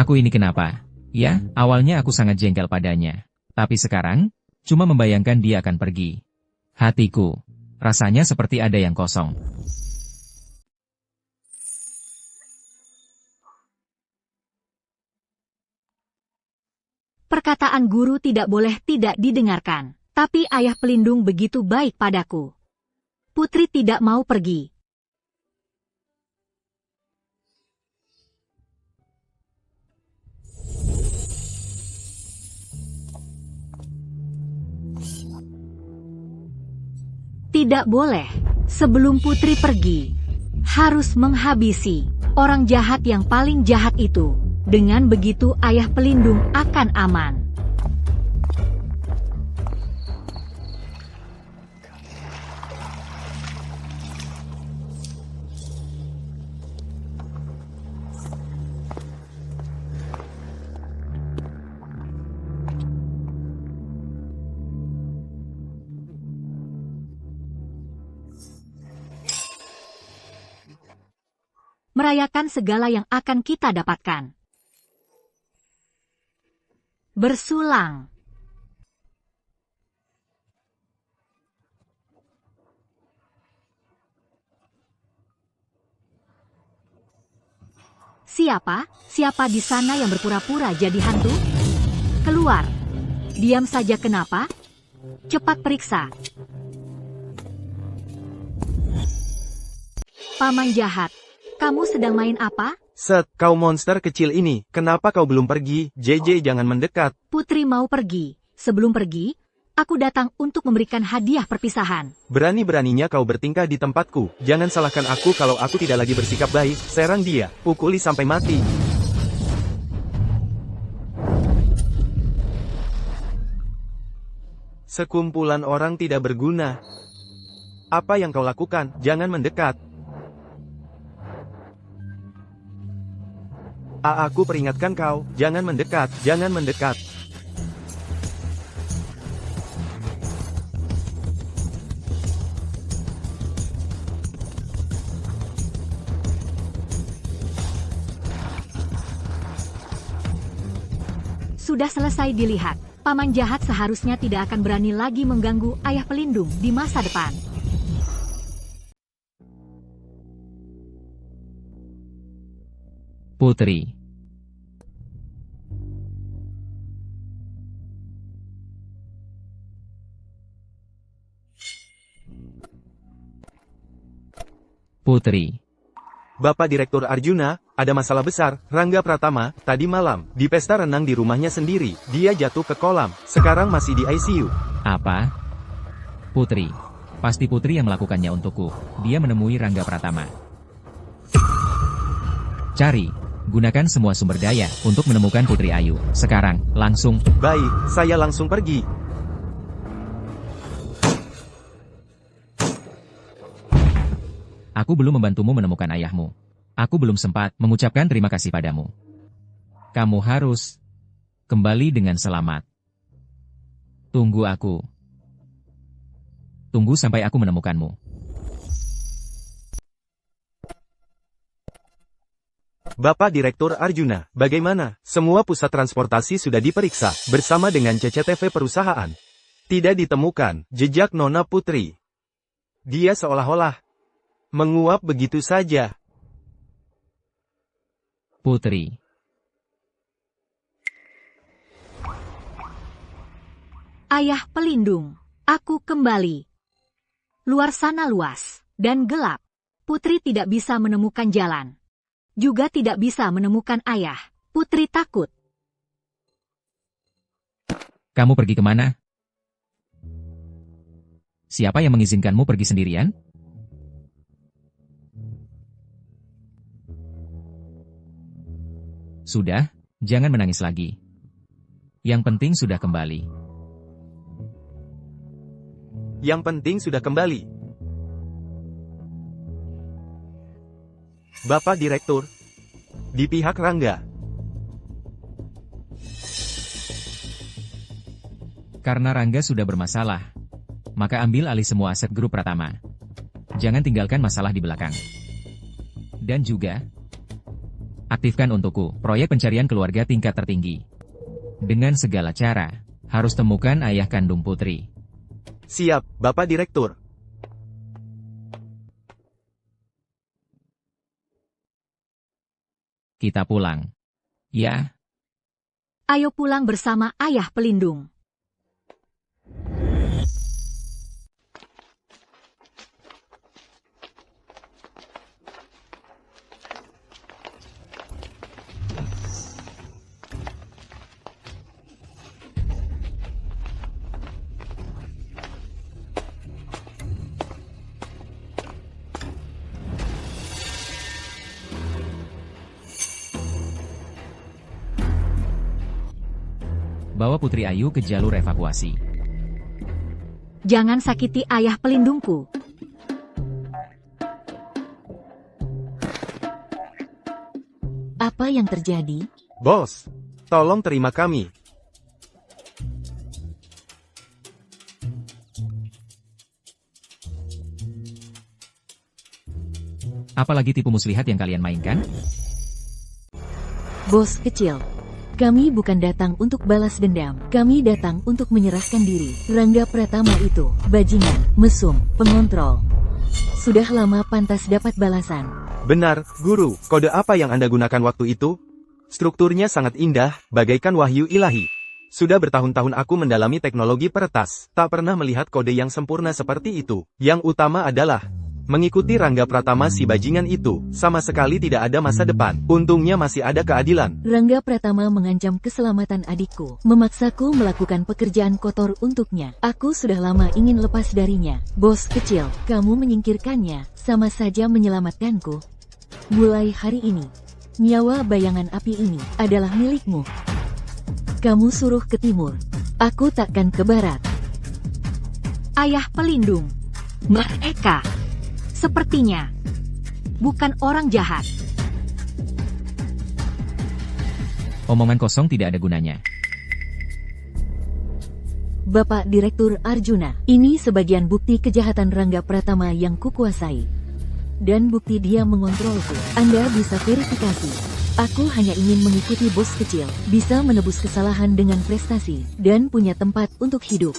Aku ini kenapa? Ya, awalnya aku sangat jengkel padanya. Tapi sekarang, cuma membayangkan dia akan pergi. Hatiku, rasanya seperti ada yang kosong. Perkataan guru tidak boleh tidak didengarkan. Tapi ayah pelindung begitu baik padaku. Putri tidak mau pergi. Tidak boleh. Sebelum Putri pergi, harus menghabisi orang jahat yang paling jahat itu. Dengan begitu ayah pelindung akan aman. Merayakan segala yang akan kita dapatkan. Bersulang. Siapa? Siapa di sana yang berpura-pura jadi hantu? Keluar. Diam saja kenapa? Cepat periksa. Paman jahat. Kamu sedang main apa? Set, kau monster kecil ini, kenapa kau belum pergi? JJ jangan mendekat. Putri mau pergi. Sebelum pergi, aku datang untuk memberikan hadiah perpisahan. Berani-beraninya kau bertingkah di tempatku. Jangan salahkan aku kalau aku tidak lagi bersikap baik. Serang dia, pukuli sampai mati. Sekumpulan orang tidak berguna. Apa yang kau lakukan? Jangan mendekat. Aku peringatkan kau, jangan mendekat, jangan mendekat. Sudah selesai dilihat. Paman jahat seharusnya tidak akan berani lagi mengganggu ayah pelindung di masa depan. Putri. Putri. Bapak Direktur Arjuna, ada masalah besar. Rangga Pratama, tadi malam, di pesta renang di rumahnya sendiri, dia jatuh ke kolam. Sekarang masih di ICU. Apa? Putri. Pasti Putri yang melakukannya untukku. Dia menemui Rangga Pratama. Cari. Gunakan semua sumber daya untuk menemukan Putri Ayu. Sekarang, langsung. Baik, saya langsung pergi. Aku belum membantumu menemukan ayahmu. Aku belum sempat mengucapkan terima kasih padamu. Kamu harus kembali dengan selamat. Tunggu aku. Tunggu sampai aku menemukanmu. Bapak Direktur Arjuna, bagaimana? Semua pusat transportasi sudah diperiksa, bersama dengan CCTV perusahaan. Tidak ditemukan jejak Nona Putri. Dia seolah-olah menguap begitu saja. Putri. Ayah pelindung, aku kembali. Luar sana luas dan gelap. Putri tidak bisa menemukan jalan. Juga tidak bisa menemukan ayah. Putri takut. Kamu pergi kemana? Siapa yang mengizinkanmu pergi sendirian? Sudah, jangan menangis lagi. Yang penting sudah kembali. Yang penting sudah kembali. Bapak Direktur, di pihak Rangga. Karena Rangga sudah bermasalah, maka ambil alih semua aset grup Pratama. Jangan tinggalkan masalah di belakang. Dan juga, Aktifkan untukku proyek pencarian keluarga tingkat tertinggi. Dengan segala cara, harus temukan ayah kandung Putri. Siap, Bapak Direktur. Kita pulang. Ya, Ayo pulang bersama ayah pelindung. bawa Putri Ayu ke jalur evakuasi. Jangan sakiti ayah pelindungku. Apa yang terjadi? Bos, tolong terima kami. Apalagi tipu muslihat yang kalian mainkan? Bos kecil. Kami bukan datang untuk balas dendam. Kami datang untuk menyerahkan diri. Rangga Pratama itu, bajingan, mesum, pengontrol. Sudah lama pantas dapat balasan. Benar, Guru. Kode apa yang Anda gunakan waktu itu? Strukturnya sangat indah, bagaikan wahyu ilahi. Sudah bertahun-tahun aku mendalami teknologi peretas, tak pernah melihat kode yang sempurna seperti itu. Yang utama adalah mengikuti Rangga Pratama si bajingan itu, sama sekali tidak ada masa depan. Untungnya masih ada keadilan. Rangga Pratama mengancam keselamatan adikku, memaksaku melakukan pekerjaan kotor untuknya. Aku sudah lama ingin lepas darinya. Bos kecil, kamu menyingkirkannya, sama saja menyelamatkanku. Mulai hari ini, nyawa bayangan api ini adalah milikmu. Kamu suruh ke timur, aku takkan ke barat. Ayah pelindung. Mereka sepertinya bukan orang jahat. Omongan kosong tidak ada gunanya. Bapak Direktur Arjuna, ini sebagian bukti kejahatan Rangga Pratama yang kukuasai. Dan bukti dia mengontrolku. Anda bisa verifikasi. Aku hanya ingin mengikuti bos kecil, bisa menebus kesalahan dengan prestasi, dan punya tempat untuk hidup.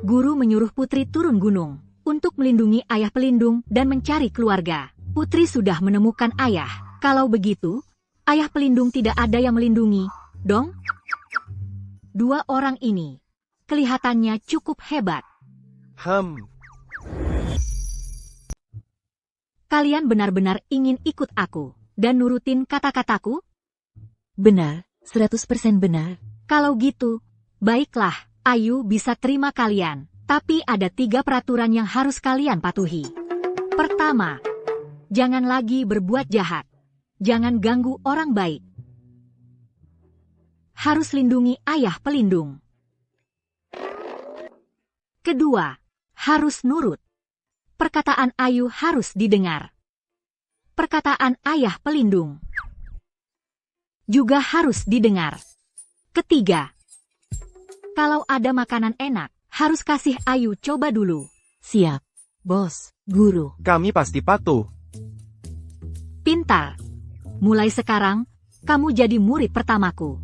Guru menyuruh Putri turun gunung untuk melindungi ayah pelindung dan mencari keluarga. Putri sudah menemukan ayah. Kalau begitu, ayah pelindung tidak ada yang melindungi, dong? Dua orang ini kelihatannya cukup hebat. Kalian benar-benar ingin ikut aku dan nurutin kata-kataku? Benar, 100% benar. Kalau gitu, baiklah, Ayu bisa terima kalian. Tapi ada 3 peraturan yang harus kalian patuhi. Pertama, jangan lagi berbuat jahat. Jangan ganggu orang baik. Harus lindungi ayah pelindung. Kedua, harus nurut. Perkataan Ayu harus didengar. Perkataan ayah pelindung juga harus didengar. Ketiga, kalau ada makanan enak, harus kasih Ayu coba dulu. Siap, bos, guru. Kami pasti patuh. Pintar. Mulai sekarang, kamu jadi murid pertamaku.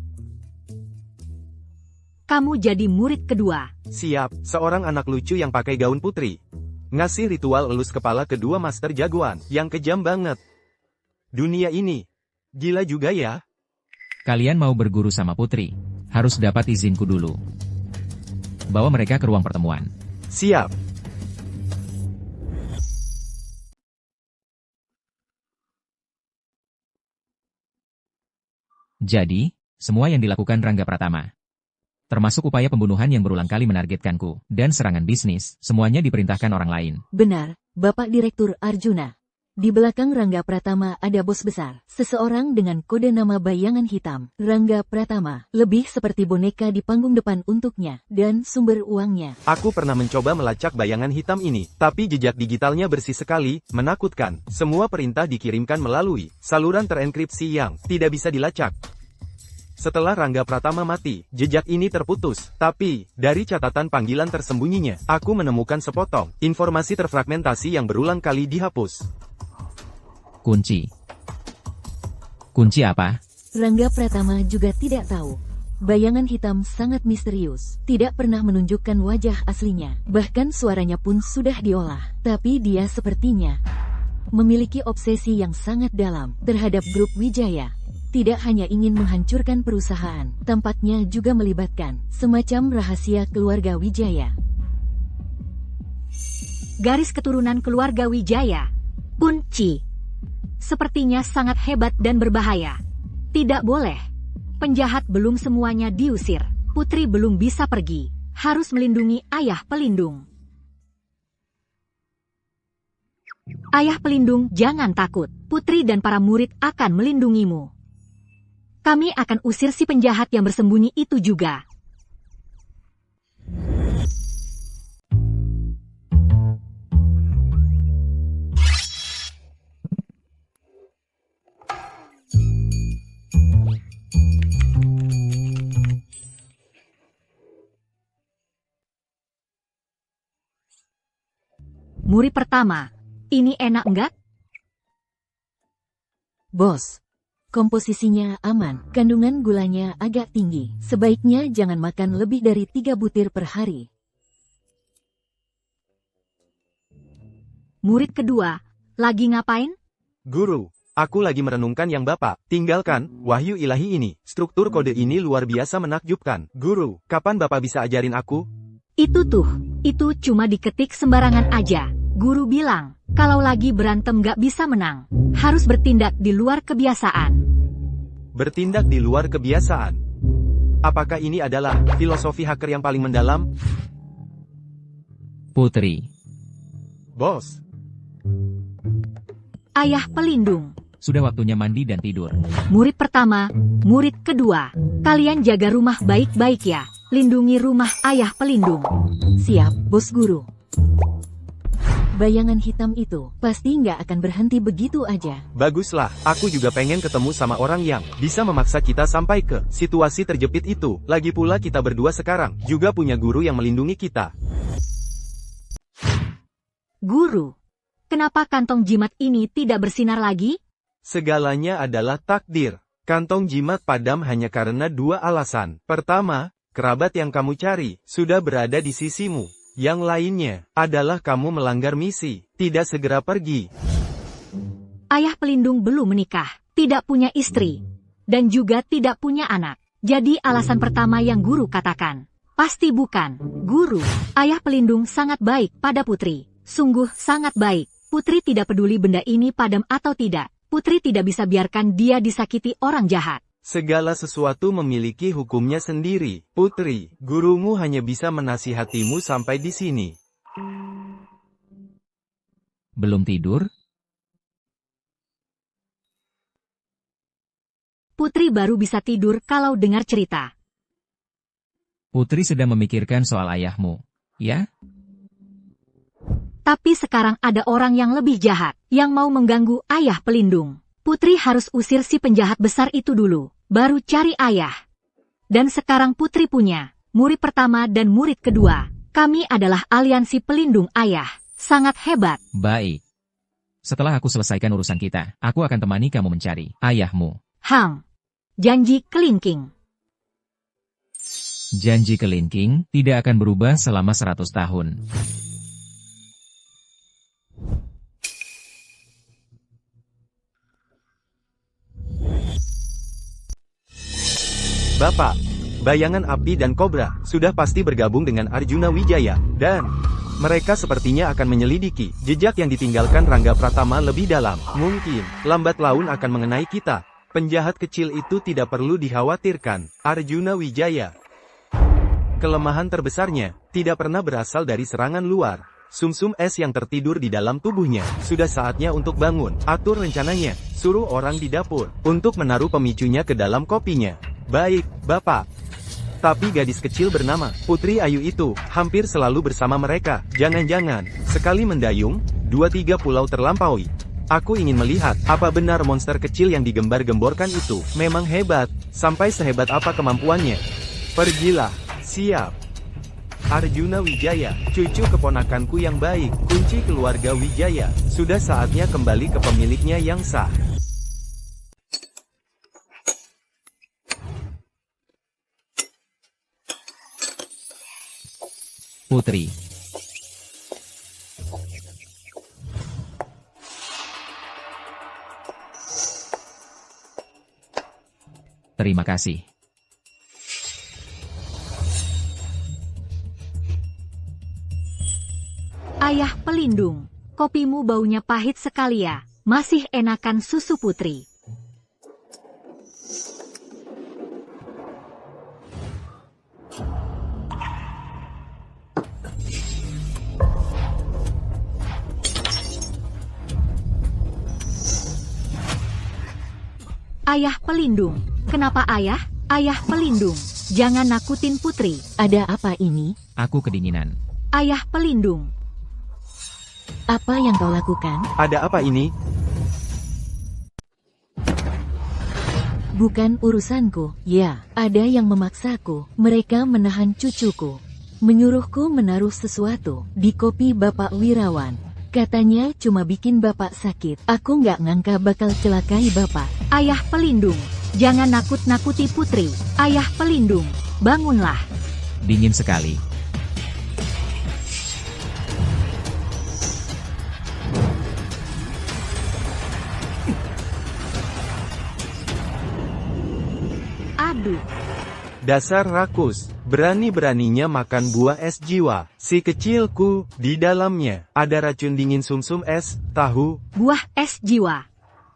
Kamu jadi murid kedua. Siap, seorang anak lucu yang pakai gaun putri. Ngasih ritual elus kepala kedua master jagoan, yang kejam banget. Dunia ini, gila juga ya. Kalian mau berguru sama Putri, harus dapat izinku dulu. Bawa mereka ke ruang pertemuan. Siap. Jadi, semua yang dilakukan Rangga Pratama, termasuk upaya pembunuhan yang berulang kali menargetkanku, dan serangan bisnis, semuanya diperintahkan orang lain. Benar, Bapak Direktur Arjuna. Di belakang Rangga Pratama ada bos besar, seseorang dengan kode nama bayangan hitam. Rangga Pratama, lebih seperti boneka di panggung depan untuknya, dan sumber uangnya. Aku pernah mencoba melacak bayangan hitam ini, tapi jejak digitalnya bersih sekali, menakutkan. Semua perintah dikirimkan melalui saluran terenkripsi yang tidak bisa dilacak. Setelah Rangga Pratama mati, jejak ini terputus. Tapi, dari catatan panggilan tersembunyinya, aku menemukan sepotong informasi terfragmentasi yang berulang kali dihapus. Kunci. Kunci apa? Rangga Pratama juga tidak tahu. Bayangan hitam sangat misterius, tidak pernah menunjukkan wajah aslinya, bahkan suaranya pun sudah diolah. Tapi dia sepertinya memiliki obsesi yang sangat dalam terhadap grup Wijaya. Tidak hanya ingin menghancurkan perusahaan, tampaknya juga melibatkan semacam rahasia keluarga Wijaya. Garis keturunan keluarga Wijaya. Kunci. Sepertinya sangat hebat dan berbahaya. Tidak boleh. Penjahat belum semuanya diusir. Putri belum bisa pergi. Harus melindungi ayah pelindung. Ayah pelindung, jangan takut. Putri dan para murid akan melindungimu. Kami akan usir si penjahat yang bersembunyi itu juga. Murid pertama, ini enak enggak? Bos, komposisinya aman, kandungan gulanya agak tinggi. Sebaiknya jangan makan lebih dari 3 butir per hari. Murid kedua, lagi ngapain? Guru, aku lagi merenungkan yang Bapak tinggalkan, wahyu ilahi ini. Struktur kode ini luar biasa menakjubkan. Guru, kapan Bapak bisa ajarin aku? Itu cuma diketik sembarangan aja. Guru bilang, kalau lagi berantem gak bisa menang. Harus bertindak di luar kebiasaan. Bertindak di luar kebiasaan. Apakah ini adalah filosofi hacker yang paling mendalam? Putri. Bos. Ayah pelindung. Sudah waktunya mandi dan tidur. Murid pertama, murid kedua. Kalian jaga rumah baik-baik ya. Lindungi rumah ayah pelindung. Siap, bos guru. Bayangan hitam itu pasti nggak akan berhenti begitu aja. Baguslah, aku juga pengen ketemu sama orang yang bisa memaksa kita sampai ke situasi terjepit itu. Lagi pula kita berdua sekarang juga punya guru yang melindungi kita. Guru, kenapa kantong jimat ini tidak bersinar lagi? Segalanya adalah takdir. Kantong jimat padam hanya karena 2 alasan. Pertama, kerabat yang kamu cari sudah berada di sisimu. Yang lainnya adalah kamu melanggar misi, tidak segera pergi. Ayah pelindung belum menikah, tidak punya istri, dan juga tidak punya anak. Jadi alasan pertama yang guru katakan, pasti bukan. Guru, ayah pelindung sangat baik pada Putri. Sungguh sangat baik. Putri tidak peduli benda ini padam atau tidak. Putri tidak bisa biarkan dia disakiti orang jahat. Segala sesuatu memiliki hukumnya sendiri. Putri, gurumu hanya bisa menasihatimu sampai di sini. Belum tidur? Putri baru bisa tidur kalau dengar cerita. Putri sedang memikirkan soal ayahmu, ya? Tapi sekarang ada orang yang lebih jahat, yang mau mengganggu ayah pelindung. Putri harus usir si penjahat besar itu dulu, baru cari ayah. Dan sekarang Putri punya murid pertama dan murid kedua. Kami adalah aliansi pelindung ayah. Sangat hebat. Baik. Setelah aku selesaikan urusan kita, aku akan temani kamu mencari ayahmu. Janji kelingking. Janji kelingking tidak akan berubah selama 100 tahun. Bapak, bayangan api dan kobra sudah pasti bergabung dengan Arjuna Wijaya, dan mereka sepertinya akan menyelidiki jejak yang ditinggalkan Rangga Pratama lebih dalam. Mungkin, lambat laun akan mengenai kita. Penjahat kecil itu tidak perlu dikhawatirkan. Arjuna Wijaya. Kelemahan terbesarnya, tidak pernah berasal dari serangan luar. Sumsum es yang tertidur di dalam tubuhnya. Sudah saatnya untuk bangun. Atur rencananya. Suruh orang di dapur untuk menaruh pemicunya ke dalam kopinya. Baik, Bapak. Tapi gadis kecil bernama Putri Ayu itu hampir selalu bersama mereka. Jangan-jangan, sekali mendayung, 2-3 pulau terlampaui. Aku ingin melihat, apa benar monster kecil yang digembar-gemborkan itu memang hebat, sampai sehebat apa kemampuannya. Pergilah, siap. Arjuna Wijaya, cucu keponakanku yang baik, kunci keluarga Wijaya, sudah saatnya kembali ke pemiliknya yang sah. Putri. Terima kasih. Ayah pelindung, kopimu baunya pahit sekali ya. Masih enakan susu Putri. Ayah pelindung, kenapa ayah? Ayah pelindung, jangan nakutin Putri. Ada apa ini? Aku kedinginan. Ayah pelindung, Apa yang kau lakukan? Ada apa ini? Bukan urusanku. Ya, ada yang memaksaku. Mereka menahan cucuku. Menyuruhku menaruh sesuatu di kopi Bapak Wirawan. Katanya cuma bikin Bapak sakit. Aku nggak ngangka bakal celakai Bapak. ayah pelindung, jangan nakut-nakuti Putri. Ayah pelindung, bangunlah. Dingin sekali. Aduh, Dasar rakus, berani-beraninya makan buah es jiwa. Si kecilku, di dalamnya, ada racun dingin sumsum es, tahu? buah es jiwa.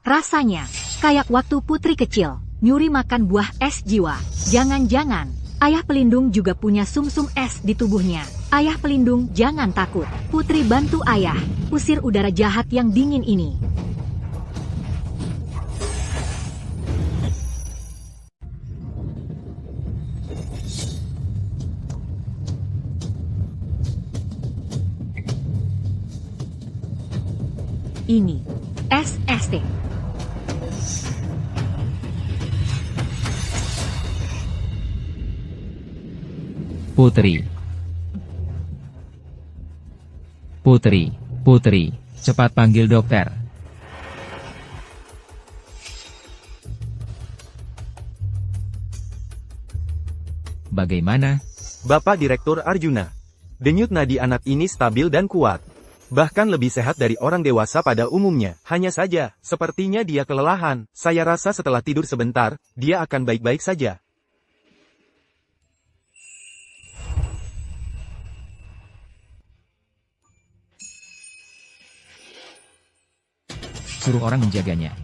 Rasanya, kayak waktu Putri kecil, nyuri makan buah es jiwa. Jangan-jangan, ayah pelindung juga punya sumsum es di tubuhnya. Ayah pelindung, jangan takut. Putri bantu ayah, usir udara jahat yang dingin ini. Ini. SST. Putri. Putri, Putri, cepat panggil dokter. Bagaimana? Bapak Direktur Arjuna. Denyut nadi anak ini stabil dan kuat. Bahkan lebih sehat dari orang dewasa pada umumnya. Hanya saja, sepertinya dia kelelahan. Saya rasa setelah tidur sebentar, dia akan baik-baik saja. Suruh orang menjaganya.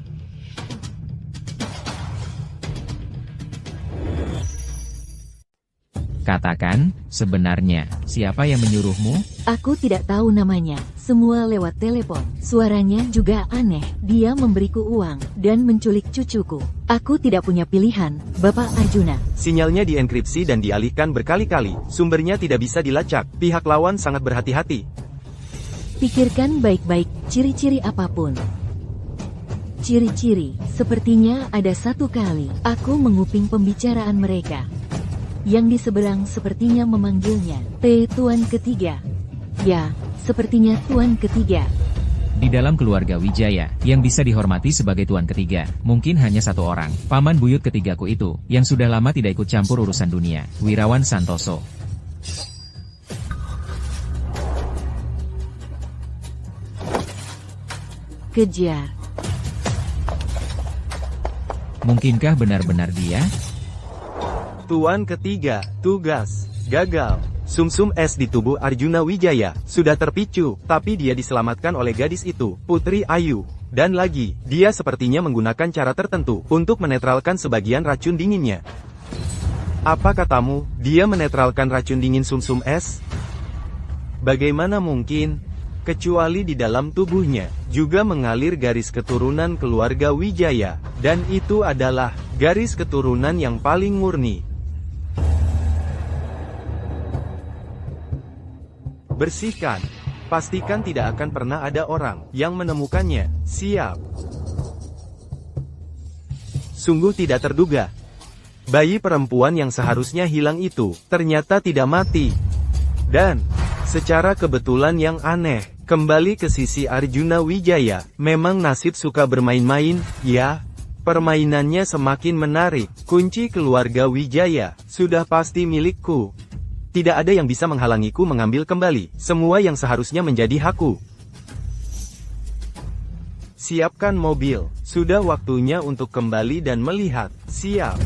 Katakan, sebenarnya, siapa yang menyuruhmu? Aku tidak tahu namanya. Semua lewat telepon. Suaranya juga aneh. Dia memberiku uang dan menculik cucuku. Aku tidak punya pilihan, Bapak Arjuna. Sinyalnya dienkripsi dan dialihkan berkali-kali. Sumbernya tidak bisa dilacak. Pihak lawan sangat berhati-hati. Pikirkan baik-baik ciri-ciri apapun. Ciri-ciri, sepertinya ada satu kali. Aku menguping pembicaraan mereka. Yang di seberang sepertinya memanggilnya, Tuan Ketiga. Ya, sepertinya Tuan Ketiga. Di dalam keluarga Wijaya, yang bisa dihormati sebagai Tuan Ketiga, mungkin hanya satu orang, Paman Buyut ketigaku itu, yang sudah lama tidak ikut campur urusan dunia, Wirawan Santoso. Kejar. Mungkinkah benar-benar dia? Tuan Ketiga, tugas, gagal. Sumsum es di tubuh Arjuna Wijaya, sudah terpicu, tapi dia diselamatkan oleh gadis itu, Putri Ayu. Dan lagi, dia sepertinya menggunakan cara tertentu, untuk menetralkan sebagian racun dinginnya. Apa katamu, dia menetralkan racun dingin sumsum es? Bagaimana mungkin? Kecuali di dalam tubuhnya, juga mengalir garis keturunan keluarga Wijaya, dan itu adalah, garis keturunan yang paling murni. Bersihkan. Pastikan tidak akan pernah ada orang yang menemukannya. Siap. Sungguh tidak terduga. Bayi perempuan yang seharusnya hilang itu, ternyata tidak mati. Dan, secara kebetulan yang aneh, kembali ke sisi Arjuna Wijaya, memang nasib suka bermain-main, ya. Permainannya semakin menarik. Kunci keluarga Wijaya, sudah pasti milikku. Tidak ada yang bisa menghalangiku mengambil kembali semua yang seharusnya menjadi hakku. Siapkan mobil. Sudah waktunya untuk kembali dan melihat. Siap.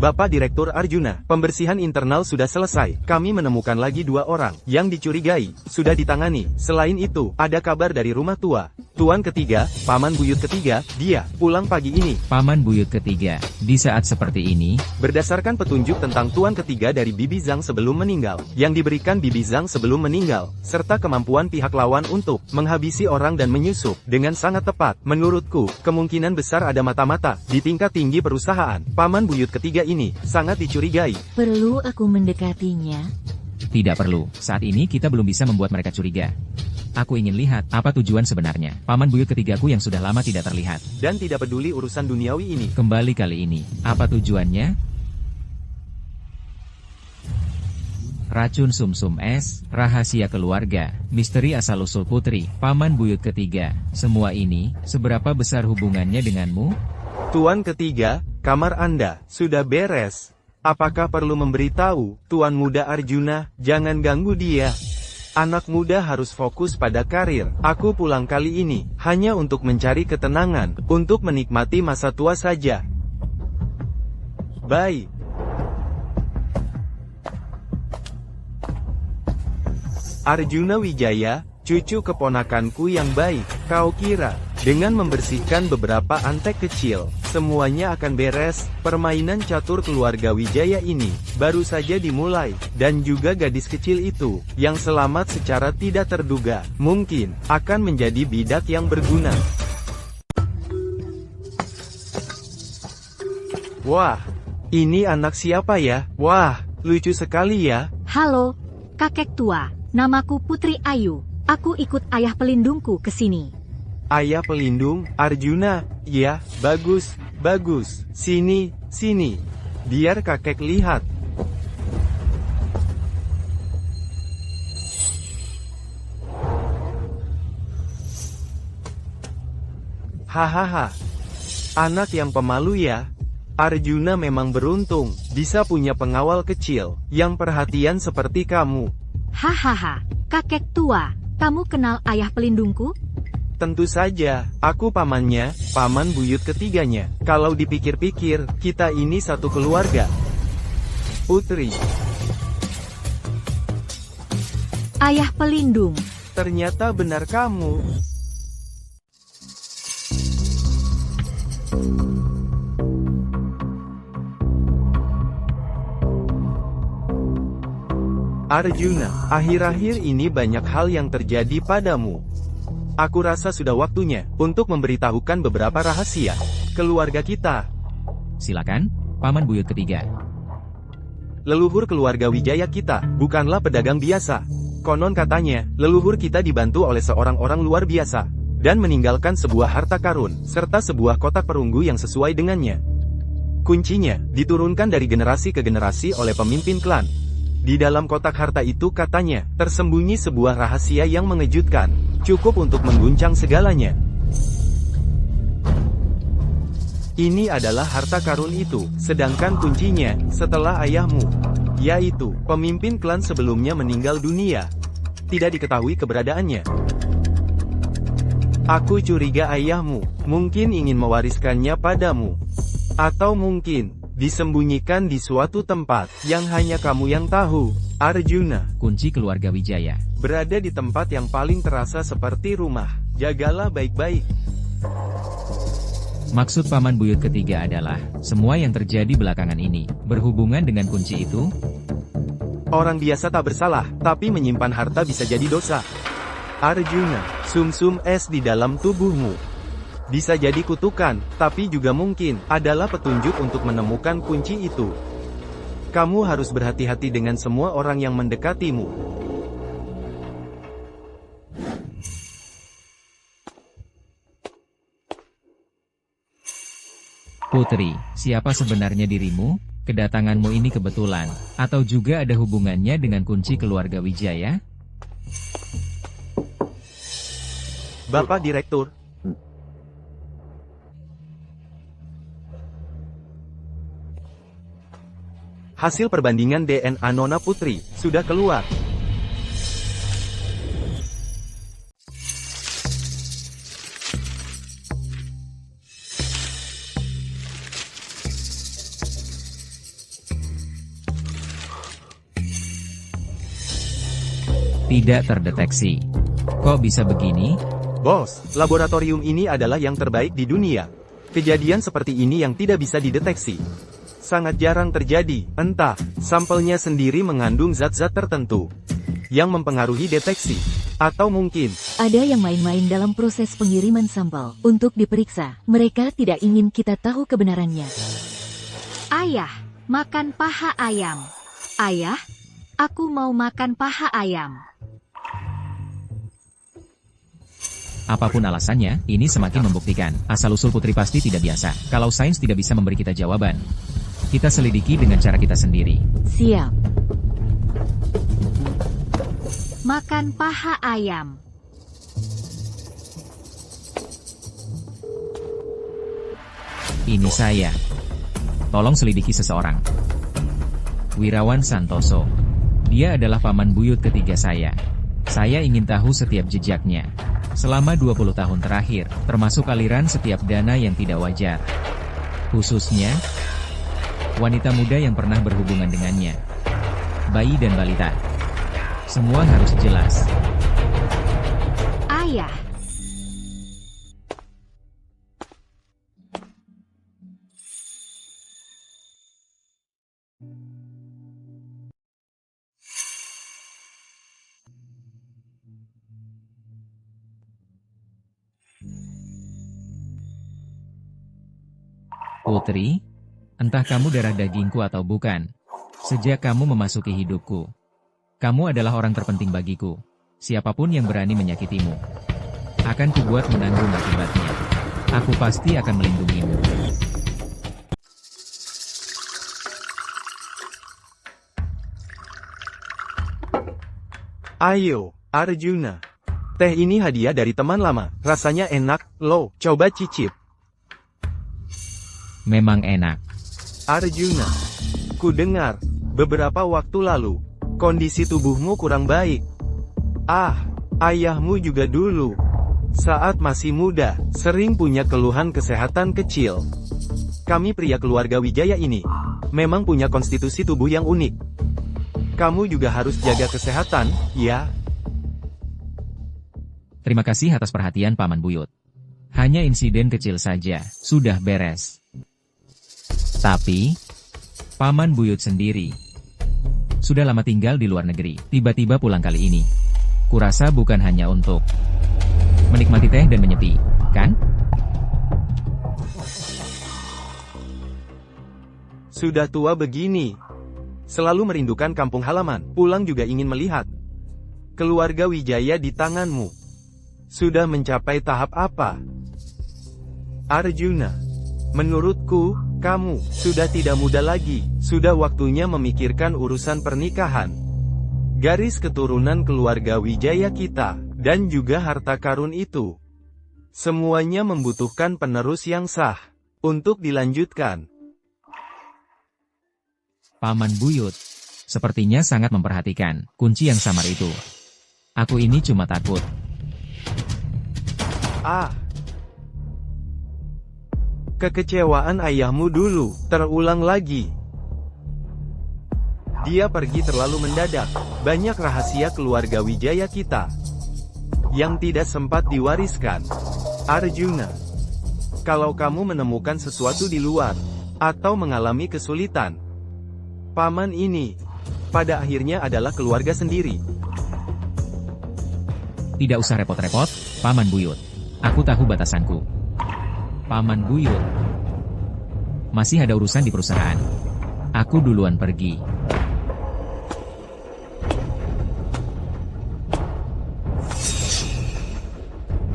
Bapak Direktur Arjuna, pembersihan internal sudah selesai. Kami menemukan lagi 2 orang yang dicurigai, sudah ditangani. Selain itu, ada kabar dari rumah tua. Tuan ketiga, Paman Buyut ketiga, dia pulang pagi ini. Paman Buyut ketiga, di saat seperti ini, Berdasarkan petunjuk tentang Tuan ketiga dari Bibi Zhang sebelum meninggal, yang diberikan Bibi Zhang sebelum meninggal, serta kemampuan pihak lawan untuk menghabisi orang dan menyusup dengan sangat tepat, menurutku, kemungkinan besar ada mata-mata di tingkat tinggi perusahaan. Paman Buyut ketiga ini sangat dicurigai. Perlu aku mendekatinya? tidak perlu. Saat ini kita belum bisa membuat mereka curiga. Aku ingin lihat apa tujuan sebenarnya Paman Buyut ketigaku yang sudah lama tidak terlihat. Dan tidak peduli urusan duniawi ini. Kembali kali ini, apa tujuannya? Racun sumsum es, rahasia keluarga, misteri asal-usul putri, Paman Buyut ketiga. Semua ini, seberapa besar hubungannya denganmu? Tuan ketiga, kamar Anda sudah beres. Apakah perlu memberitahu, Tuan Muda Arjuna, jangan ganggu dia. Anak muda harus fokus pada karir. Aku pulang kali ini, hanya untuk mencari ketenangan, untuk menikmati masa tua saja. Baik. Arjuna Wijaya, cucu keponakanku yang baik, kau kira, dengan membersihkan beberapa antek kecil, semuanya akan beres? Permainan catur keluarga Wijaya ini, baru saja dimulai, dan juga gadis kecil itu, yang selamat secara tidak terduga, mungkin, akan menjadi bidak yang berguna. Wah, ini anak siapa ya? Wah, lucu sekali ya. Halo, kakek tua. Namaku Putri Ayu. Aku ikut ayah pelindungku ke sini. Ayah pelindung, Arjuna, ya, bagus, bagus. Sini, sini. Biar kakek lihat. Hahaha. Anak yang pemalu ya. Arjuna memang beruntung, bisa punya pengawal kecil, yang perhatian seperti kamu. Hahaha, kakek tua, kamu kenal ayah pelindungku? Tentu saja, aku pamannya, Paman Buyut ketiganya. Kalau dipikir-pikir, kita ini satu keluarga. Putri, Ayah pelindung. ternyata benar kamu. Arjuna, akhir-akhir ini banyak hal yang terjadi padamu. Aku rasa sudah waktunya untuk memberitahukan beberapa rahasia keluarga kita. Silakan, Paman Buyut ketiga. Leluhur keluarga Wijaya kita bukanlah pedagang biasa. Konon katanya, leluhur kita dibantu oleh seorang orang luar biasa dan meninggalkan sebuah harta karun serta sebuah kotak perunggu yang sesuai dengannya. Kuncinya diturunkan dari generasi ke generasi oleh pemimpin klan. Di dalam kotak harta itu katanya, tersembunyi sebuah rahasia yang mengejutkan, cukup untuk mengguncang segalanya. Ini adalah harta karun itu, sedangkan kuncinya, setelah ayahmu, yaitu, pemimpin klan sebelumnya meninggal dunia. Tidak diketahui keberadaannya. Aku curiga ayahmu, mungkin ingin mewariskannya padamu. Atau mungkin, disembunyikan di suatu tempat, yang hanya kamu yang tahu. Arjuna, Kunci keluarga Wijaya. berada di tempat yang paling terasa seperti rumah. Jagalah baik-baik. Maksud Paman Buyut ketiga adalah, semua yang terjadi belakangan ini, berhubungan dengan kunci itu? Orang biasa tak bersalah, tapi menyimpan harta bisa jadi dosa. Arjuna, sumsum es di dalam tubuhmu bisa jadi kutukan, tapi juga mungkin adalah petunjuk untuk menemukan kunci itu. Kamu harus berhati-hati dengan semua orang yang mendekatimu. Putri, siapa sebenarnya dirimu? Kedatanganmu ini kebetulan, atau juga ada hubungannya dengan kunci keluarga Wijaya? Bapak Direktur, Hasil perbandingan DNA Nona Putri sudah keluar. Tidak terdeteksi. Kok bisa begini? Bos, laboratorium ini adalah yang terbaik di dunia. Kejadian seperti ini yang tidak bisa dideteksi sangat jarang terjadi, entah sampelnya sendiri mengandung zat-zat tertentu yang mempengaruhi deteksi, atau mungkin Ada yang main-main dalam proses pengiriman sampel untuk diperiksa. Mereka tidak ingin kita tahu kebenarannya. Ayah, makan paha ayam. Ayah, aku mau makan paha ayam. Apapun alasannya, ini semakin membuktikan, asal-usul Putri pasti tidak biasa. Kalau sains tidak bisa memberi kita jawaban, kita selidiki dengan cara kita sendiri. Siap. Makan paha ayam. Ini saya. Tolong selidiki seseorang. Wirawan Santoso. Dia adalah paman buyut ketiga saya. Saya ingin tahu setiap jejaknya. Selama 20 tahun terakhir, termasuk aliran setiap dana yang tidak wajar. Khususnya, wanita muda yang pernah berhubungan dengannya. Bayi dan balita. Semua harus jelas. Ayah, Putri, entah kamu darah dagingku atau bukan. Sejak kamu memasuki hidupku, kamu adalah orang terpenting bagiku. Siapapun yang berani menyakitimu, akan kubuat menanggung akibatnya. Aku pasti akan melindungimu. ayo, Arjuna. Teh ini hadiah dari teman lama, rasanya enak, loh, coba cicip. Memang enak. Arjuna, ku dengar, beberapa waktu lalu, kondisi tubuhmu kurang baik. Ayahmu juga dulu, saat masih muda, sering punya keluhan kesehatan kecil. Kami pria keluarga Wijaya ini, memang punya konstitusi tubuh yang unik. Kamu juga harus jaga kesehatan, ya. Terima kasih atas perhatian Paman Buyut. Hanya insiden kecil saja, sudah beres. Tapi, Paman Buyut sendiri sudah lama tinggal di luar negeri, tiba-tiba pulang kali ini. Kurasa bukan hanya untuk menikmati teh dan menyepi, kan? Sudah tua begini, selalu merindukan kampung halaman, pulang juga ingin melihat keluarga Wijaya di tanganmu. Sudah mencapai tahap apa? Arjuna, menurutku, kamu sudah tidak muda lagi, sudah waktunya memikirkan urusan pernikahan. Garis keturunan keluarga Wijaya kita, dan juga harta karun itu. Semuanya membutuhkan penerus yang sah, untuk dilanjutkan. Paman Buyut sepertinya sangat memperhatikan kunci yang samar itu. Aku ini cuma takut. Kekecewaan ayahmu dulu, terulang lagi. Dia pergi terlalu mendadak, banyak rahasia keluarga Wijaya kita yang tidak sempat diwariskan. Arjuna, kalau kamu menemukan sesuatu di luar, atau mengalami kesulitan, paman ini, pada akhirnya adalah keluarga sendiri. Tidak usah repot-repot, Paman Buyut. Aku tahu batasanku. Paman Buyut, masih ada urusan di perusahaan. Aku duluan pergi.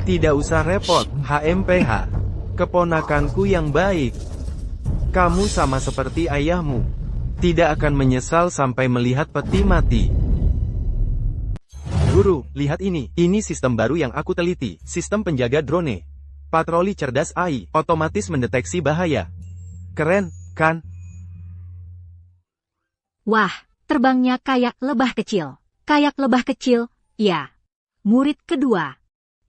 Tidak usah repot, HMPH. Keponakanku yang baik. Kamu sama seperti ayahmu. Tidak akan menyesal sampai melihat peti mati. Guru, lihat ini. Ini sistem baru yang aku teliti. Sistem penjaga drone. Patroli cerdas AI, otomatis mendeteksi bahaya. Keren, kan? Wah, terbangnya kayak lebah kecil. Kayak lebah kecil, ya. Murid kedua.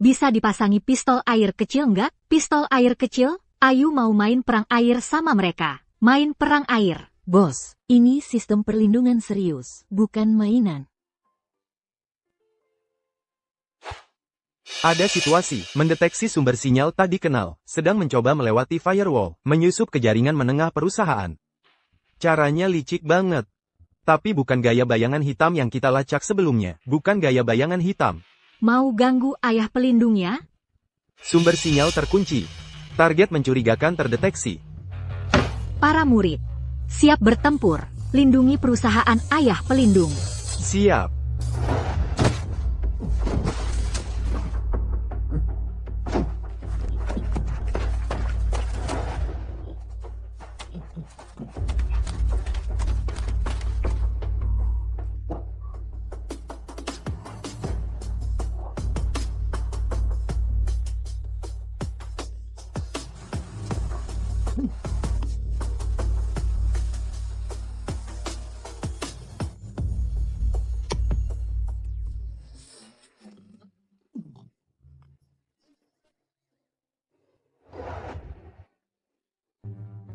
Bisa dipasangi pistol air kecil nggak? Pistol air kecil? Ayu mau main perang air sama mereka. Main perang air. Bos, ini sistem perlindungan serius, bukan mainan. Ada situasi, mendeteksi sumber sinyal tak dikenal, sedang mencoba melewati firewall, menyusup ke jaringan menengah perusahaan. Caranya licik banget. Tapi bukan gaya bayangan hitam yang kita lacak sebelumnya, bukan gaya bayangan hitam. Mau ganggu ayah pelindungnya? Sumber sinyal terkunci. Target mencurigakan terdeteksi. Para murid, siap bertempur. Lindungi perusahaan ayah pelindung. Siap.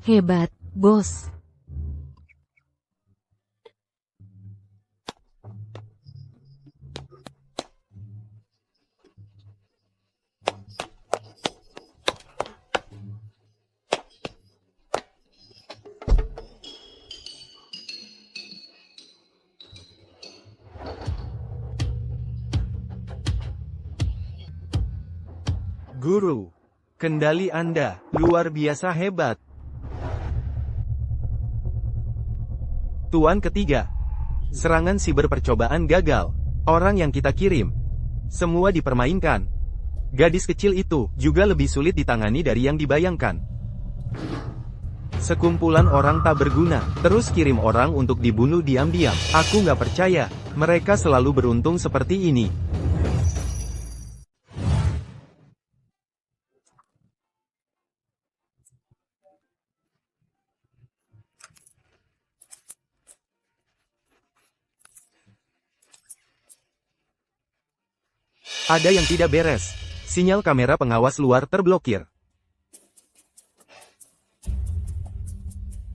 Hebat, bos. Guru, kendali Anda luar biasa hebat. Tuan ketiga. Serangan siber percobaan gagal. Orang yang kita kirim. Semua dipermainkan. Gadis kecil itu juga lebih sulit ditangani dari yang dibayangkan. Sekumpulan orang tak berguna, terus kirim orang untuk dibunuh diam-diam. Aku nggak percaya, mereka selalu beruntung seperti ini. Ada yang tidak beres. Sinyal kamera pengawas luar terblokir.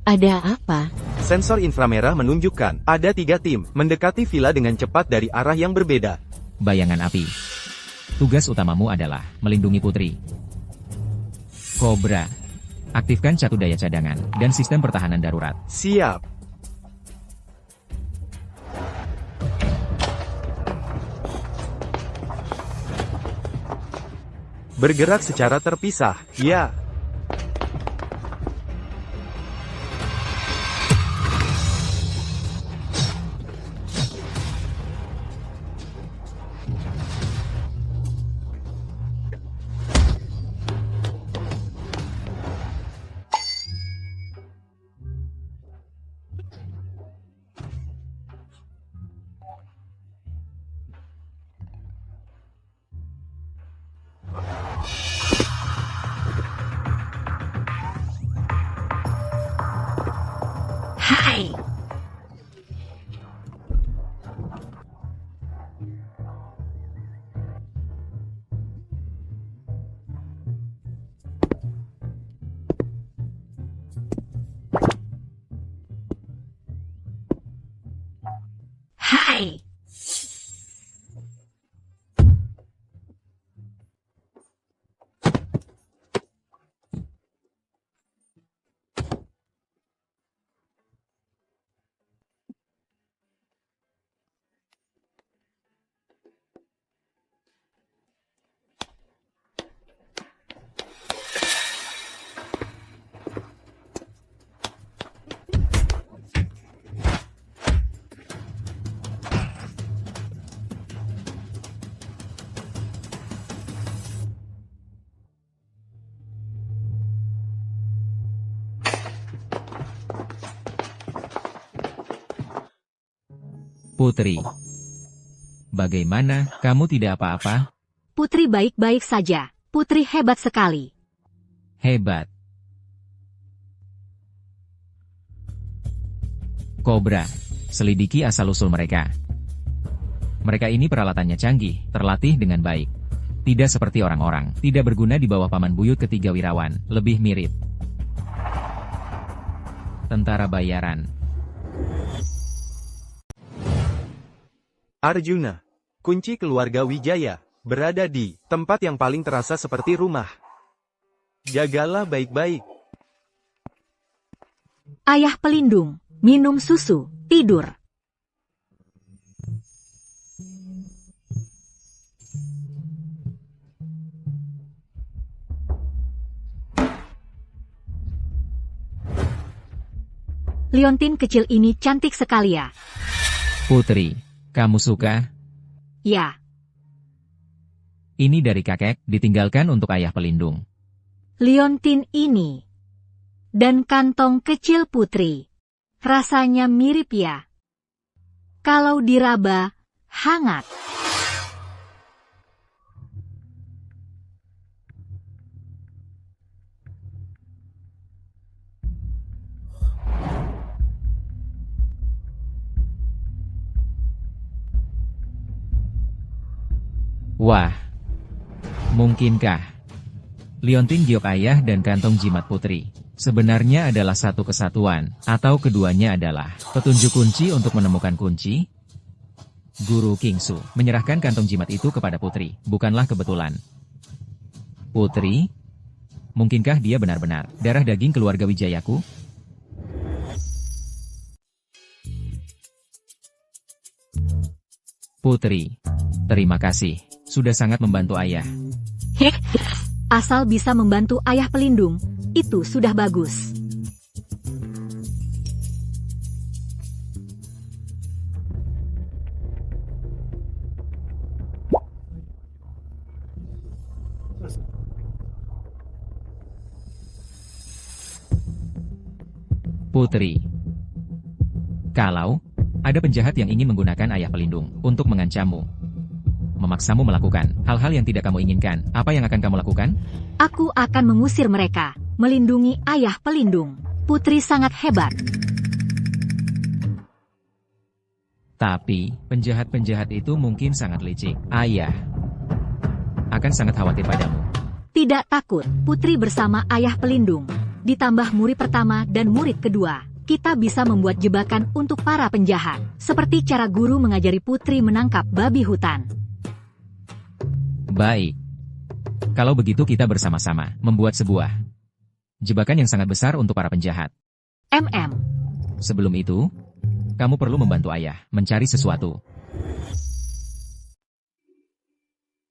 Ada apa? Sensor inframerah menunjukkan ada 3 tim mendekati villa dengan cepat dari arah yang berbeda. Bayangan api. Tugas utamamu adalah melindungi putri. Cobra. Aktifkan catu daya cadangan dan sistem pertahanan darurat. Siap. Bergerak secara terpisah, ya. Hai. Hai. Putri. Bagaimana, kamu tidak apa-apa? Putri baik-baik saja. Putri hebat sekali. Hebat. Cobra. Selidiki asal-usul mereka. Mereka ini peralatannya canggih, terlatih dengan baik. Tidak seperti orang-orang, tidak berguna di bawah paman buyut ketiga wirawan, lebih mirip tentara bayaran. Arjuna. Kunci keluarga Wijaya berada di tempat yang paling terasa seperti rumah. Jagalah baik-baik. Ayah pelindung, minum susu, tidur. Liontin kecil ini cantik sekali ya. Putri, kamu suka? Ya, Ini dari kakek, ditinggalkan untuk ayah pelindung. Liontin ini. Dan kantong kecil putri. Rasanya mirip ya. Kalau diraba, hangat. Wah, mungkinkah Liontin giok ayah dan kantong jimat putri sebenarnya adalah satu kesatuan, atau keduanya adalah petunjuk kunci untuk menemukan kunci? Guru Kingsu menyerahkan kantong jimat itu kepada putri, bukanlah kebetulan. Putri? Mungkinkah dia benar-benar darah daging keluarga Wijayaku? Putri, terima kasih, sudah sangat membantu ayah. Asal bisa membantu ayah pelindung, itu sudah bagus. Putri, kalau ada penjahat yang ingin menggunakan ayah pelindung untuk mengancammu, memaksamu melakukan hal-hal yang tidak kamu inginkan, apa yang akan kamu lakukan? Aku akan mengusir mereka, melindungi ayah pelindung. Putri sangat hebat. Tapi, penjahat-penjahat itu mungkin sangat licik. Ayah akan sangat khawatir padamu. Tidak takut, Putri bersama ayah pelindung. Ditambah murid pertama dan murid kedua. Kita bisa membuat jebakan untuk para penjahat. Seperti cara guru mengajari Putri menangkap babi hutan. Baik. Kalau begitu kita bersama-sama membuat sebuah jebakan yang sangat besar untuk para penjahat. Sebelum itu, kamu perlu membantu ayah mencari sesuatu.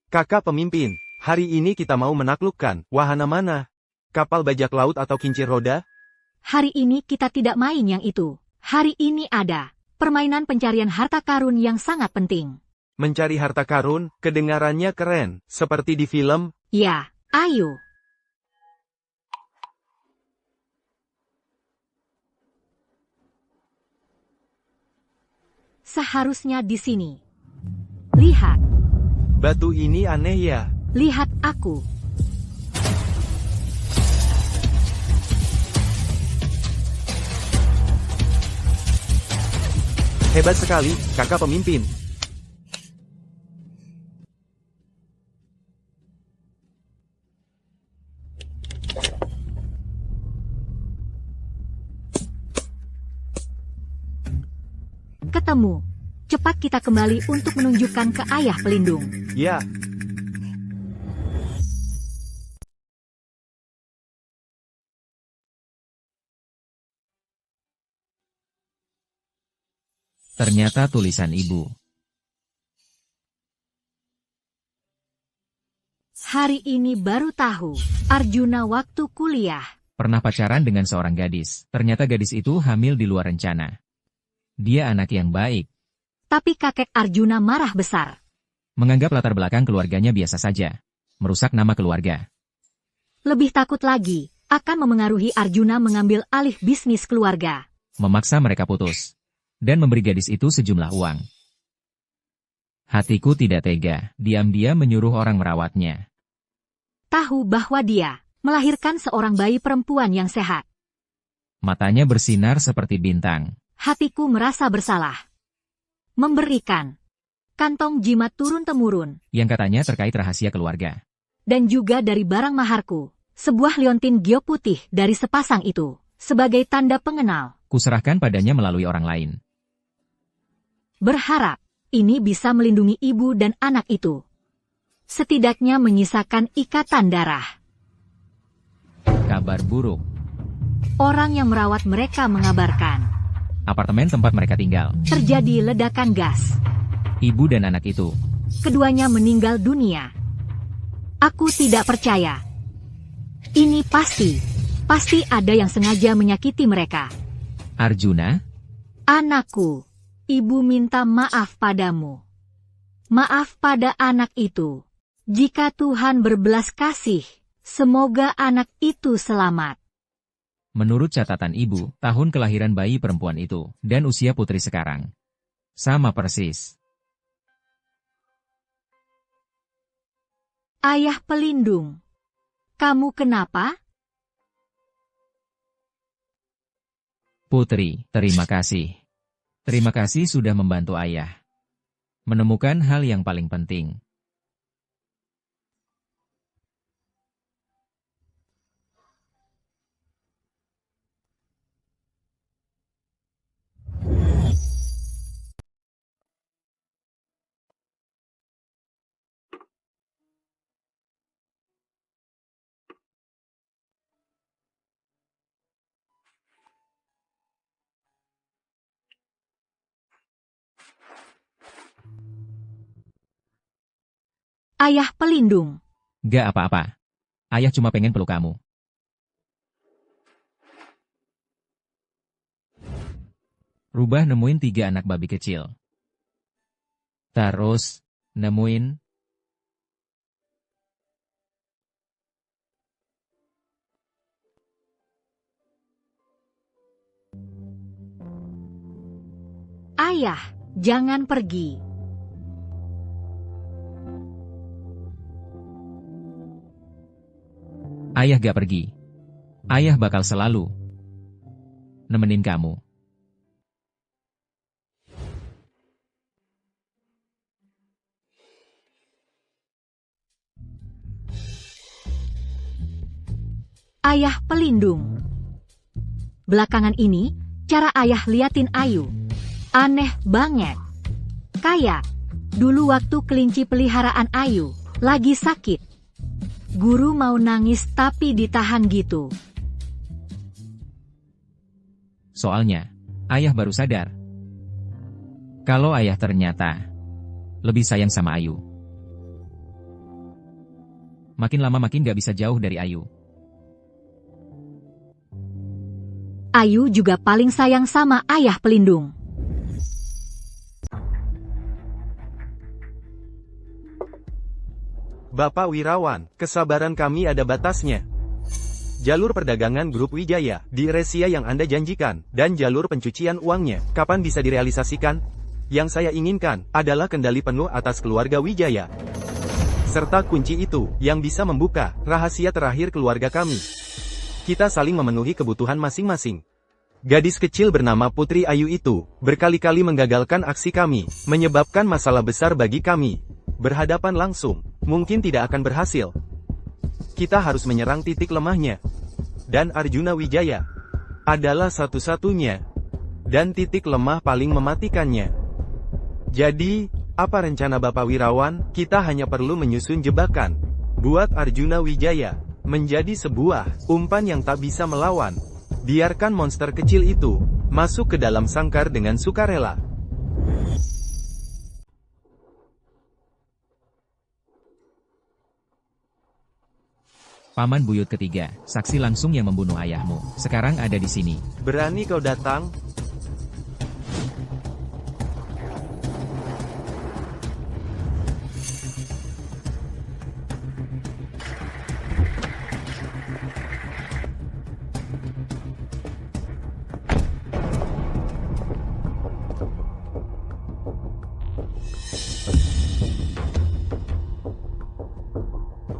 Kakak pemimpin, hari ini kita mau menaklukkan wahana mana? Kapal bajak laut atau kincir roda? Hari ini kita tidak main yang itu. Hari ini ada permainan pencarian harta karun yang sangat penting. Mencari harta karun, kedengarannya keren, seperti di film. Ya, ayo. Seharusnya di sini. Lihat, Batu ini aneh ya. lihat aku. Hebat sekali, kakak pemimpin. Ketemu. Cepat kita kembali untuk menunjukkan ke ayah pelindung. Ya, Ternyata tulisan ibu. Hari ini baru tahu, Arjuna waktu kuliah. Pernah pacaran dengan seorang gadis. Ternyata gadis itu hamil di luar rencana. Dia anak yang baik. Tapi kakek Arjuna marah besar. Menganggap latar belakang keluarganya biasa saja. Merusak nama keluarga. Lebih takut lagi, akan memengaruhi Arjuna mengambil alih bisnis keluarga. Memaksa mereka putus. Dan memberi gadis itu sejumlah uang. Hatiku tidak tega, diam-diam menyuruh orang merawatnya. Tahu bahwa dia melahirkan seorang bayi perempuan yang sehat. Matanya bersinar seperti bintang. hatiku merasa bersalah. Memberikan kantong jimat turun-temurun, Yang katanya terkait rahasia keluarga. dan juga dari barang maharku, sebuah liontin gio putih dari sepasang itu, sebagai tanda pengenal. Kuserahkan padanya melalui orang lain. Berharap ini bisa melindungi ibu dan anak itu. Setidaknya menyisakan ikatan darah. Kabar buruk. Orang yang merawat mereka mengabarkan, Apartemen tempat mereka tinggal. terjadi ledakan gas. Ibu dan anak itu. Keduanya meninggal dunia. Aku tidak percaya. Ini pasti ada yang sengaja menyakiti mereka. Arjuna? Anakku, ibu minta maaf padamu. Maaf pada anak itu. Jika Tuhan berbelas kasih, semoga anak itu selamat. Menurut catatan ibu, tahun kelahiran bayi perempuan itu, dan usia putri sekarang. Sama persis. Ayah pelindung. Kamu kenapa? Putri, terima kasih. Terima kasih sudah membantu ayah. Menemukan hal yang paling penting. Ayah pelindung. Gak apa-apa. Ayah cuma pengen peluk kamu. Rubah nemuin 3 anak babi kecil. Terus, nemuin Ayah, jangan pergi. ayah gak pergi. Ayah bakal selalu nemenin kamu. Ayah pelindung. Belakangan ini, cara ayah liatin Ayu aneh banget. Kayak dulu waktu kelinci peliharaan Ayu lagi sakit. Guru mau nangis tapi ditahan gitu. Soalnya, ayah baru sadar kalau ayah ternyata lebih sayang sama Ayu. Makin lama makin gak bisa jauh dari Ayu. Ayu juga paling sayang sama ayah pelindung. Bapak Wirawan, kesabaran kami ada batasnya. Jalur perdagangan Grup Wijaya, di Resia yang Anda janjikan, dan jalur pencucian uangnya, kapan bisa direalisasikan? Yang saya inginkan, adalah kendali penuh atas keluarga Wijaya. Serta kunci itu, yang bisa membuka, rahasia terakhir keluarga kami. Kita saling memenuhi kebutuhan masing-masing. Gadis kecil bernama Putri Ayu itu, berkali-kali menggagalkan aksi kami, menyebabkan masalah besar bagi kami. Berhadapan langsung, mungkin tidak akan berhasil. Kita harus menyerang titik lemahnya. Dan Arjuna Wijaya adalah satu-satunya. Dan titik lemah paling mematikannya. Jadi, apa rencana Bapak Wirawan? Kita hanya perlu menyusun jebakan. Buat Arjuna Wijaya menjadi sebuah umpan yang tak bisa melawan. Biarkan monster kecil itu masuk ke dalam sangkar dengan sukarela. Paman buyut ketiga, saksi langsung yang membunuh ayahmu, sekarang ada di sini. Berani kau datang?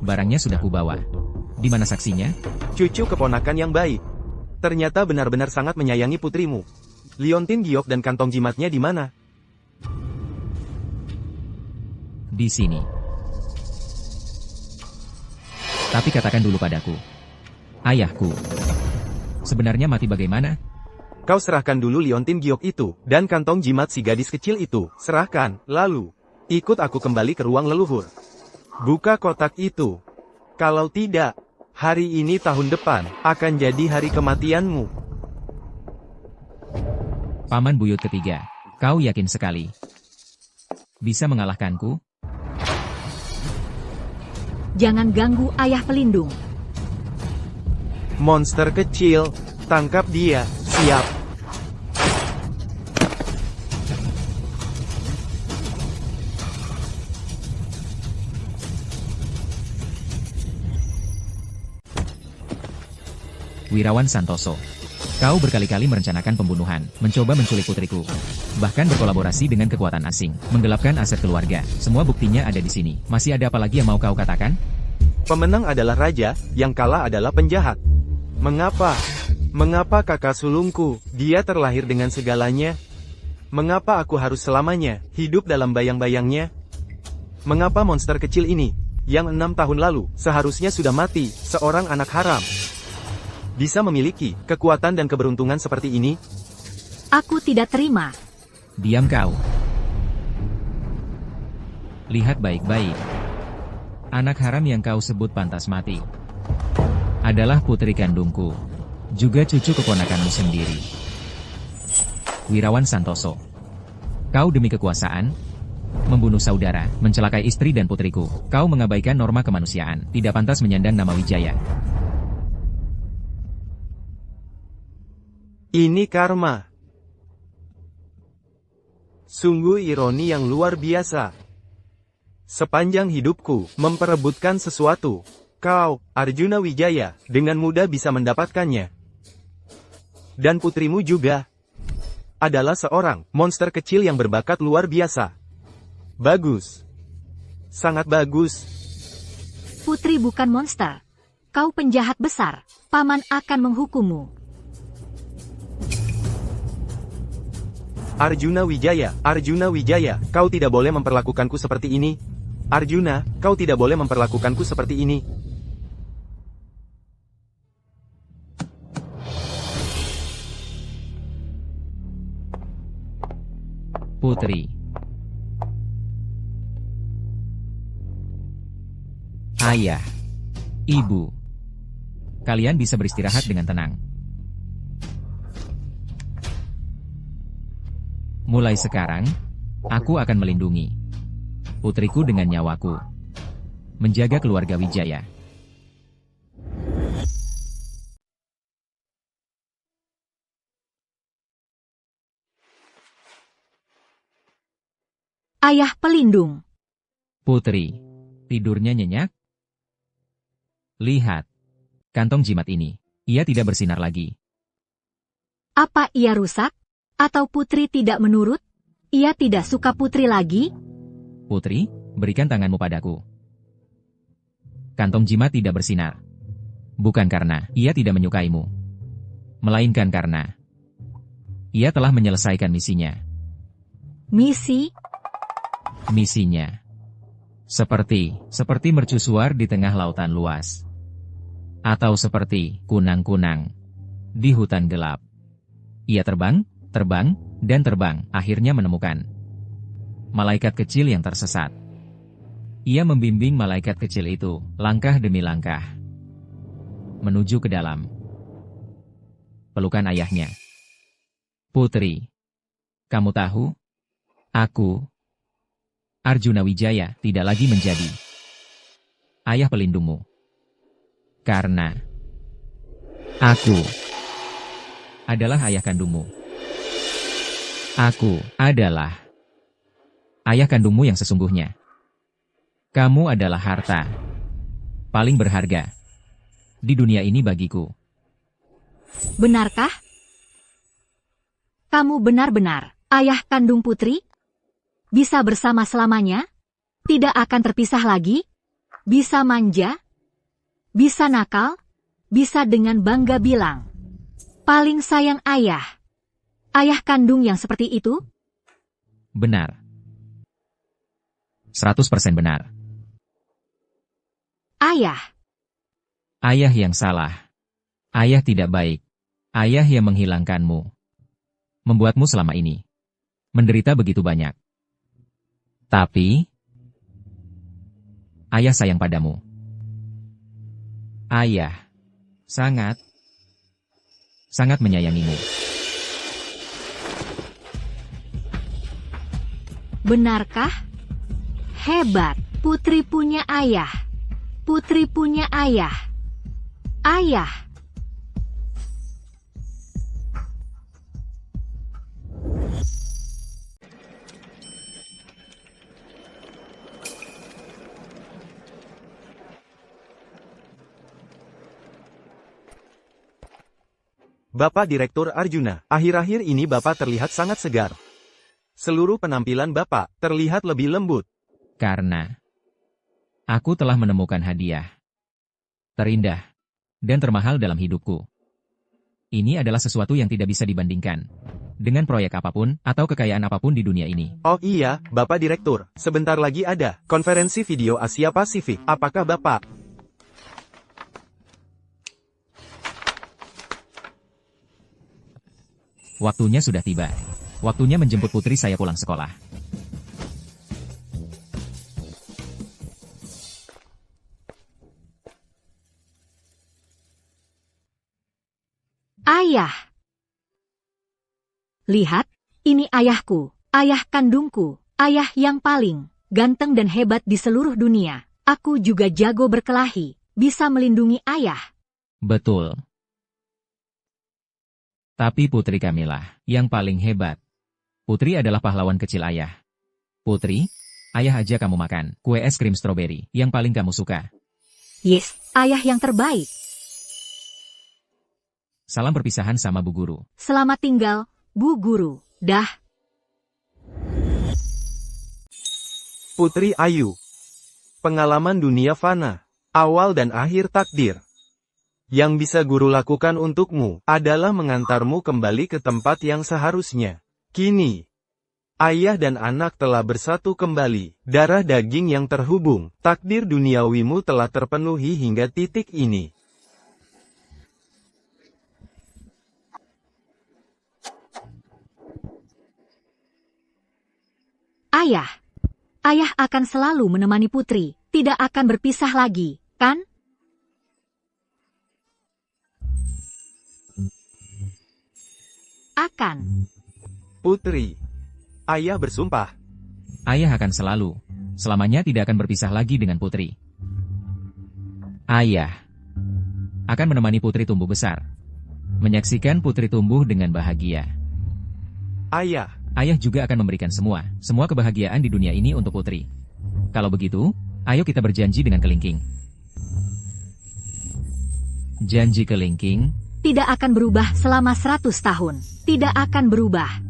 Barangnya sudah kubawa. Di mana saksinya? Cucu keponakan yang baik. Ternyata benar-benar sangat menyayangi putrimu. Liontin Giok dan kantong jimatnya di mana? Di sini. Tapi katakan dulu padaku. Ayahku. Sebenarnya mati bagaimana? Kau serahkan dulu Liontin Giok itu, dan kantong jimat si gadis kecil itu. Serahkan, lalu. Ikut aku kembali ke ruang leluhur. Buka kotak itu. Kalau tidak, hari ini tahun depan, akan jadi hari kematianmu. Paman buyut ketiga. Kau yakin sekali bisa mengalahkanku? Jangan ganggu ayah pelindung. Monster kecil, tangkap dia, siap. Wirawan Santoso. Kau berkali-kali merencanakan pembunuhan, mencoba menculik putriku. Bahkan berkolaborasi dengan kekuatan asing, menggelapkan aset keluarga. Semua buktinya ada di sini. Masih ada apa lagi yang mau kau katakan? Pemenang adalah raja, yang kalah adalah penjahat. Mengapa? Mengapa kakak sulungku, dia terlahir dengan segalanya? Mengapa aku harus selamanya hidup dalam bayang-bayangnya? Mengapa monster kecil ini, yang 6 tahun lalu, seharusnya sudah mati, seorang anak haram, bisa memiliki kekuatan dan keberuntungan seperti ini? Aku tidak terima. Diam kau. Lihat baik-baik. Anak haram yang kau sebut pantas mati adalah putri kandungku, juga cucu keponakanmu sendiri. Wirawan Santoso. Kau demi kekuasaan membunuh saudara, mencelakai istri dan putriku. Kau mengabaikan norma kemanusiaan, tidak pantas menyandang nama Wijaya. Ini karma. Sungguh ironi yang luar biasa. Sepanjang hidupku memperebutkan sesuatu, kau, Arjuna Wijaya, dengan mudah bisa mendapatkannya. Dan putrimu juga adalah seorang monster kecil yang berbakat luar biasa. Bagus. Sangat bagus. Putri bukan monster. Kau penjahat besar. Paman akan menghukummu. Arjuna Wijaya, kau tidak boleh memperlakukanku seperti ini. Arjuna, kau tidak boleh memperlakukanku seperti ini. Putri. Ayah. Ibu. Kalian bisa beristirahat dengan tenang. Mulai sekarang, aku akan melindungi putriku dengan nyawaku. Menjaga keluarga Wijaya. Ayah pelindung. Putri, tidurnya nyenyak? Lihat, kantong jimat ini. Ia tidak bersinar lagi. Apa ia rusak? Atau putri tidak menurut? Ia tidak suka putri lagi? Putri, berikan tanganmu padaku. Kantong jimat tidak bersinar. Bukan karena ia tidak menyukaimu, melainkan karena ia telah menyelesaikan misinya. Misi? Misinya. Seperti mercusuar di tengah lautan luas. Atau seperti kunang-kunang di hutan gelap. Ia terbang, dan terbang, akhirnya menemukan malaikat kecil yang tersesat. Ia membimbing malaikat kecil itu, langkah demi langkah, menuju ke dalam pelukan ayahnya. Putri, kamu tahu, aku, Arjuna Wijaya, tidak lagi menjadi ayah pelindungmu. Karena aku adalah ayah kandungmu. Aku adalah ayah kandungmu yang sesungguhnya. Kamu adalah harta paling berharga di dunia ini bagiku. Benarkah? Kamu benar-benar ayah kandung putri? Bisa bersama selamanya? Tidak akan terpisah lagi? Bisa manja? Bisa nakal? Bisa dengan bangga bilang, paling sayang ayah. ayah kandung yang seperti itu? Benar. 100% benar. Ayah, Ayah yang salah. Ayah tidak baik. Ayah yang menghilangkanmu. Membuatmu selama ini menderita begitu banyak. Tapi, ayah sayang padamu. Ayah sangat menyayangimu. benarkah? Hebat, putri punya ayah. Putri punya ayah. Ayah. Bapak Direktur Arjuna, akhir-akhir ini Bapak terlihat sangat segar. Seluruh penampilan Bapak terlihat lebih lembut. Karena aku telah menemukan hadiah terindah dan termahal dalam hidupku. Ini adalah sesuatu yang tidak bisa dibandingkan dengan proyek apapun atau kekayaan apapun di dunia ini. Oh iya, Bapak Direktur, sebentar lagi ada konferensi video Asia Pasifik. Apakah Bapak Waktunya sudah tiba. Waktunya menjemput putri saya pulang sekolah. Ayah. Lihat, ini ayahku, ayah kandungku, ayah yang paling ganteng dan hebat di seluruh dunia. Aku juga jago berkelahi, bisa melindungi ayah. Betul. Tapi putri kamilah yang paling hebat. Putri adalah pahlawan kecil ayah. Putri, ayah aja kamu makan kue es krim stroberi yang paling kamu suka. Yes, ayah yang terbaik. Salam perpisahan sama Bu Guru. Selamat tinggal, Bu Guru. Dah. Putri Ayu? Pengalaman dunia fana, awal dan akhir takdir. Yang bisa guru lakukan untukmu adalah mengantarmu kembali ke tempat yang seharusnya. Kini, ayah dan anak telah bersatu kembali. Darah daging yang terhubung, takdir duniawimu telah terpenuhi hingga titik ini. Ayah. Ayah akan selalu menemani putri, tidak akan berpisah lagi, kan? Akan. Putri, ayah bersumpah. Ayah akan selalu, selamanya tidak akan berpisah lagi dengan putri. Ayah akan menemani putri tumbuh besar. Menyaksikan putri tumbuh dengan bahagia. Ayah juga akan memberikan semua kebahagiaan di dunia ini untuk putri. Kalau begitu, ayo kita berjanji dengan kelingking. Janji kelingking Tidak akan berubah selama 100 tahun. Tidak akan berubah.